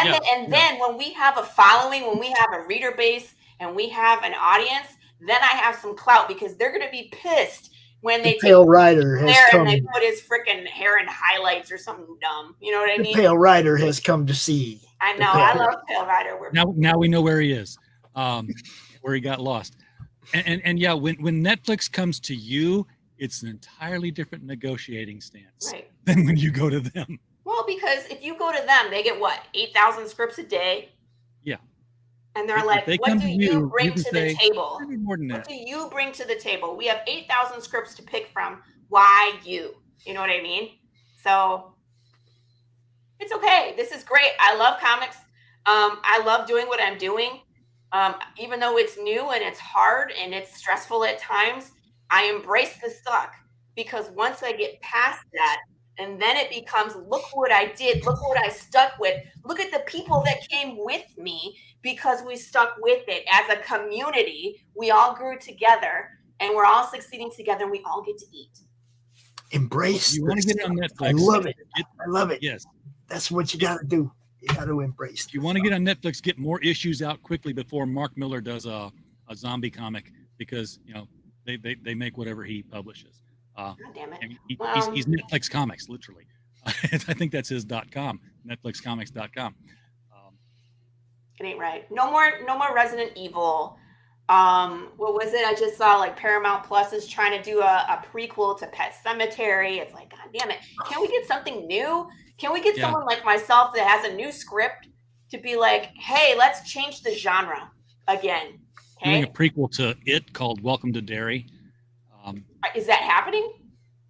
then when we have a following, when we have a reader base and we have an audience, then I have some clout because they're going to be pissed when they Pale Rider has come. And they put his freaking hair in highlights or something dumb. You know what I mean? Pale Rider has come to see. I know. I love Pale Rider. Now we know where he is, where he got lost. And yeah, when Netflix comes to you, it's an entirely different negotiating stance than when you go to them. Well, because if you go to them, they get what, 8,000 scripts a day? Yeah. And they're like, what do you bring to the table? More than that. What do you bring to the table? We have 8,000 scripts to pick from. Why you? You know what I mean? So it's okay. This is great. I love comics. I love doing what I'm doing. Even though it's new and it's hard and it's stressful at times, I embrace the suck because once I get past that, and then it becomes, look what I did. Look what I stuck with. Look at the people that came with me because we stuck with it. As a community, we all grew together and we're all succeeding together and we all get to eat. Embrace. You want to get on Netflix. I love it. I love it. Yes. That's what you got to do. You got to embrace. If you want to get on Netflix, get more issues out quickly before Mark Miller does a zombie comic because, they make whatever he publishes. God damn it. He's Netflix Comics, literally. I think that's his .com, netflixcomics.com. It ain't right. No more Resident Evil. What was it? I just saw like Paramount Plus is trying to do a prequel to Pet Cemetery. It's like, God damn it. Can we get something new? Can we get someone like myself that has a new script to be like, hey, let's change the genre again? Doing a Okay. prequel to It called Welcome to Derry. Is that happening?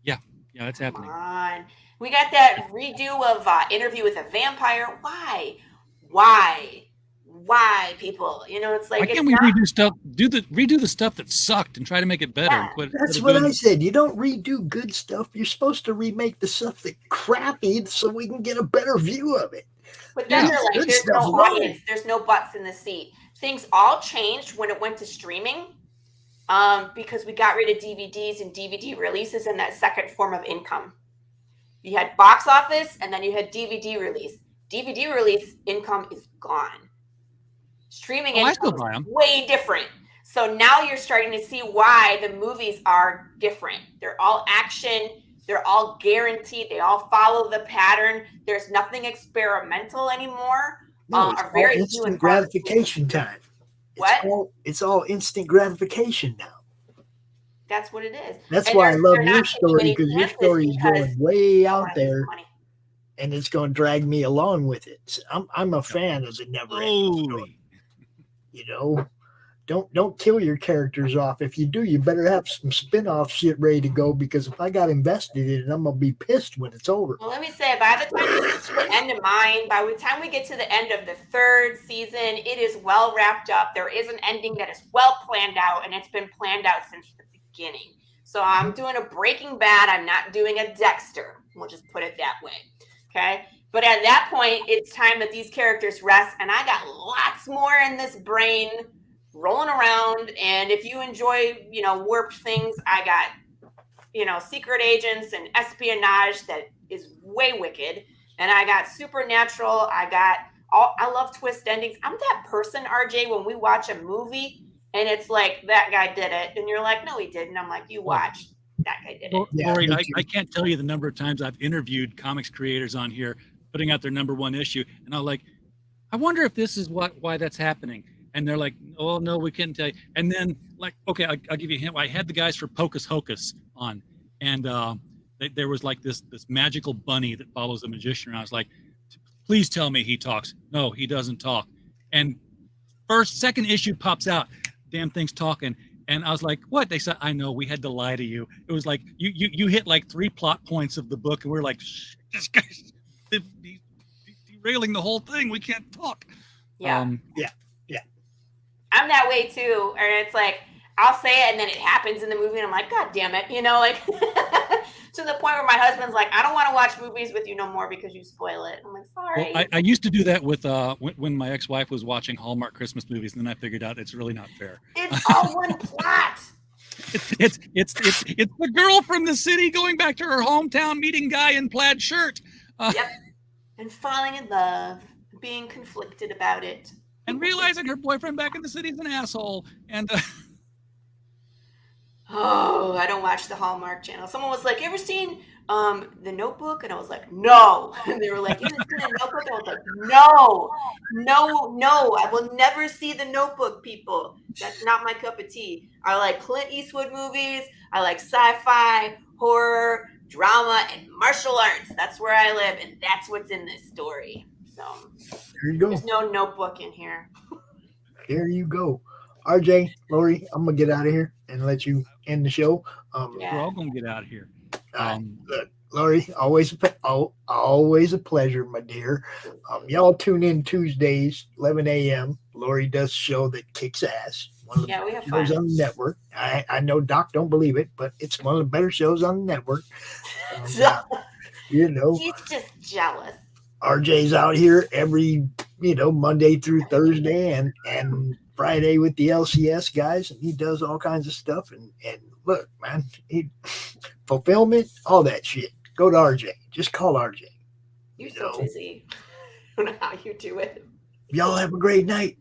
Yeah, that's happening. Come on. We got that redo of Interview with a Vampire. Why, people? You know, it's like Why can't we redo stuff? Redo the stuff that sucked and try to make it better. And quit. That's quit what doing- I said. You don't redo good stuff. You're supposed to remake the stuff that crappy so we can get a better view of it. But then they're like, Good there's no stuff, audience, there's no butts in the seat. Things all changed when it went to streaming, because we got rid of DVDs and DVD releases and that second form of income. You had box office and then you had DVD release. DVD release income is gone. Streaming I still income buy is 'em. way different. So now you're starting to see why the movies are different. They're all action. They're all guaranteed. They all follow the pattern. There's nothing experimental anymore. No, it's or all very few instant and far between. gratification time. What? It's all instant gratification now. That's what it is. That's And why I they're love not your taking story, any because your chances story is because going way out they wanna lose there, money. and it's going to drag me along with it. So I'm a fan of the never-ending story. You know, don't kill your characters off. If you do, you better have some spin-off shit ready to go, because if I got invested in it, I'm gonna be pissed when it's over. Well, let me say, by the time we get to the end of mine, by the time we get to the end of the third season, it is well wrapped up. There is an ending that is well planned out, and it's been planned out since the beginning. So I'm doing a Breaking Bad. I'm not doing a Dexter. We'll just put it that way. Okay. But at that point, it's time that these characters rest, and I got lots more in this brain rolling around. And if you enjoy, warped things, I got, secret agents and espionage that is way wicked. And I got supernatural. I love twist endings. I'm that person, RJ, when we watch a movie and it's like, that guy did it. And you're like, no, he didn't. I'm like, you watched. That guy did it. Laurie, I can't tell you the number of times I've interviewed comics creators on here putting out their #1 issue, and I'm like, I wonder if this is why that's happening. And they're like, oh no, we couldn't tell you. And then like, okay, I'll give you a hint. I had the guys for Pocus Hocus on, and there was like this magical bunny that follows the magician around. I was like, please tell me he talks. No, he doesn't talk. And second issue pops out, damn thing's talking. And I was like, what? They said, I know, we had to lie to you. It was like, you hit like 3 plot points of the book, and we're like, shh, this guy's derailing the whole thing. We can't talk. Yeah. Yeah. I'm that way too. Or it's like, I'll say it and then it happens in the movie and I'm like, God damn it. Like to the point where my husband's like, I don't want to watch movies with you no more because you spoil it. I'm like, sorry. Well, I used to do that with when my ex-wife was watching Hallmark Christmas movies, and then I figured out it's really not fair. It's all one plot. It's the girl from the city going back to her hometown, meeting guy in plaid shirt. Yep. And falling in love, being conflicted about it. And realizing her boyfriend back in the city is an asshole. And oh, I don't watch the Hallmark Channel. Someone was like, you ever seen The Notebook? And I was like, no. And they were like, you haven't seen The Notebook? I was like, no. I will never see The Notebook, people. That's not my cup of tea. I like Clint Eastwood movies. I like sci-fi, horror, drama, and martial arts. That's where I live, and that's what's in this story. So There you go. there's no Notebook in here. There you go. RJ, Laurie, I'm gonna get out of here and let you end the show. we're all gonna get out of here. Look, Laurie, always a pleasure, my dear. Y'all tune in Tuesdays, 11 a.m. Laurie does a show that kicks ass. One of the Yeah, we have shows fun. on the network. I know Doc don't believe it, but it's one of the better shows on the network. He's just jealous. RJ's out here every, Monday through Thursday and Friday with the LCS guys, and he does all kinds of stuff. And look, man, fulfillment, all that shit. Go to RJ. Just call RJ. You're so busy. I don't know how you do it. Y'all have a great night.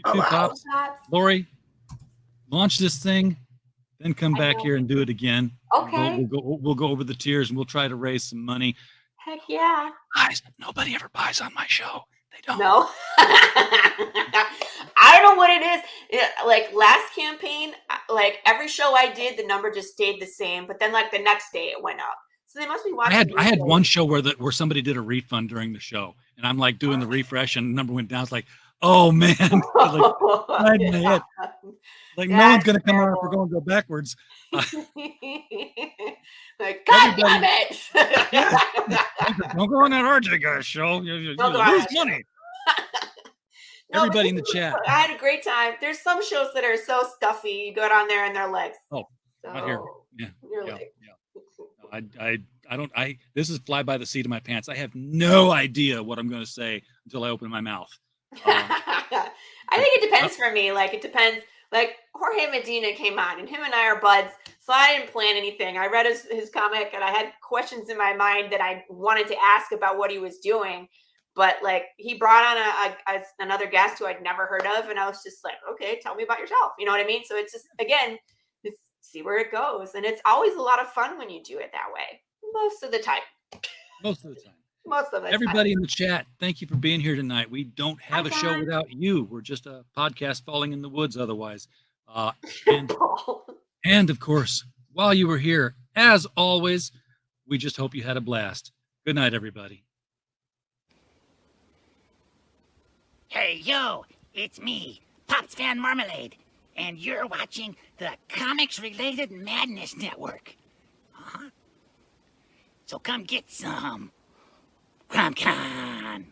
You too, Pops. Laurie, launch this thing, then come back here and do it again. Okay. We'll go over the tiers and we'll try to raise some money. Heck yeah. Guys, nobody ever buys on my show. They don't. No. I don't know what it is. Like last campaign, like every show I did, the number just stayed the same. But then like the next day it went up. So they must be watching. I had one show where somebody did a refund during the show, and I'm like doing the refresh, and the number went down. It's like, oh man, like, Yeah. like no one's gonna come out if we're going to go backwards. Like, God damn it! Don't go on that RJ guy's show. You Don't go on lose that money. No, Everybody in the chat. I had a great time. There's some shows that are so stuffy. You go down there and they're like, oh, not here. Yeah, you're yeah, like, yeah. I don't. This is fly by the seat of my pants. I have no idea what I'm going to say until I open my mouth. I think it depends for me. Like it depends. Like Jorge Medina came on, and him and I are buds, so I didn't plan anything. I read his comic, and I had questions in my mind that I wanted to ask about what he was doing. But like he brought on another guest who I'd never heard of, and I was just like, okay, tell me about yourself. You know what I mean? So it's just again, just see where it goes, and it's always a lot of fun when you do it that way. Most of the time. Most of the time. Most of the Everybody time. in the chat, thank you for being here tonight. We don't have a show without you. We're just a podcast falling in the woods otherwise. And of course, while you were here, as always, we just hope you had a blast. Good night, everybody. Hey, yo, it's me, Pops Fan Marmalade, and you're watching the Comics-Related Madness Network. So come get some. CromCon.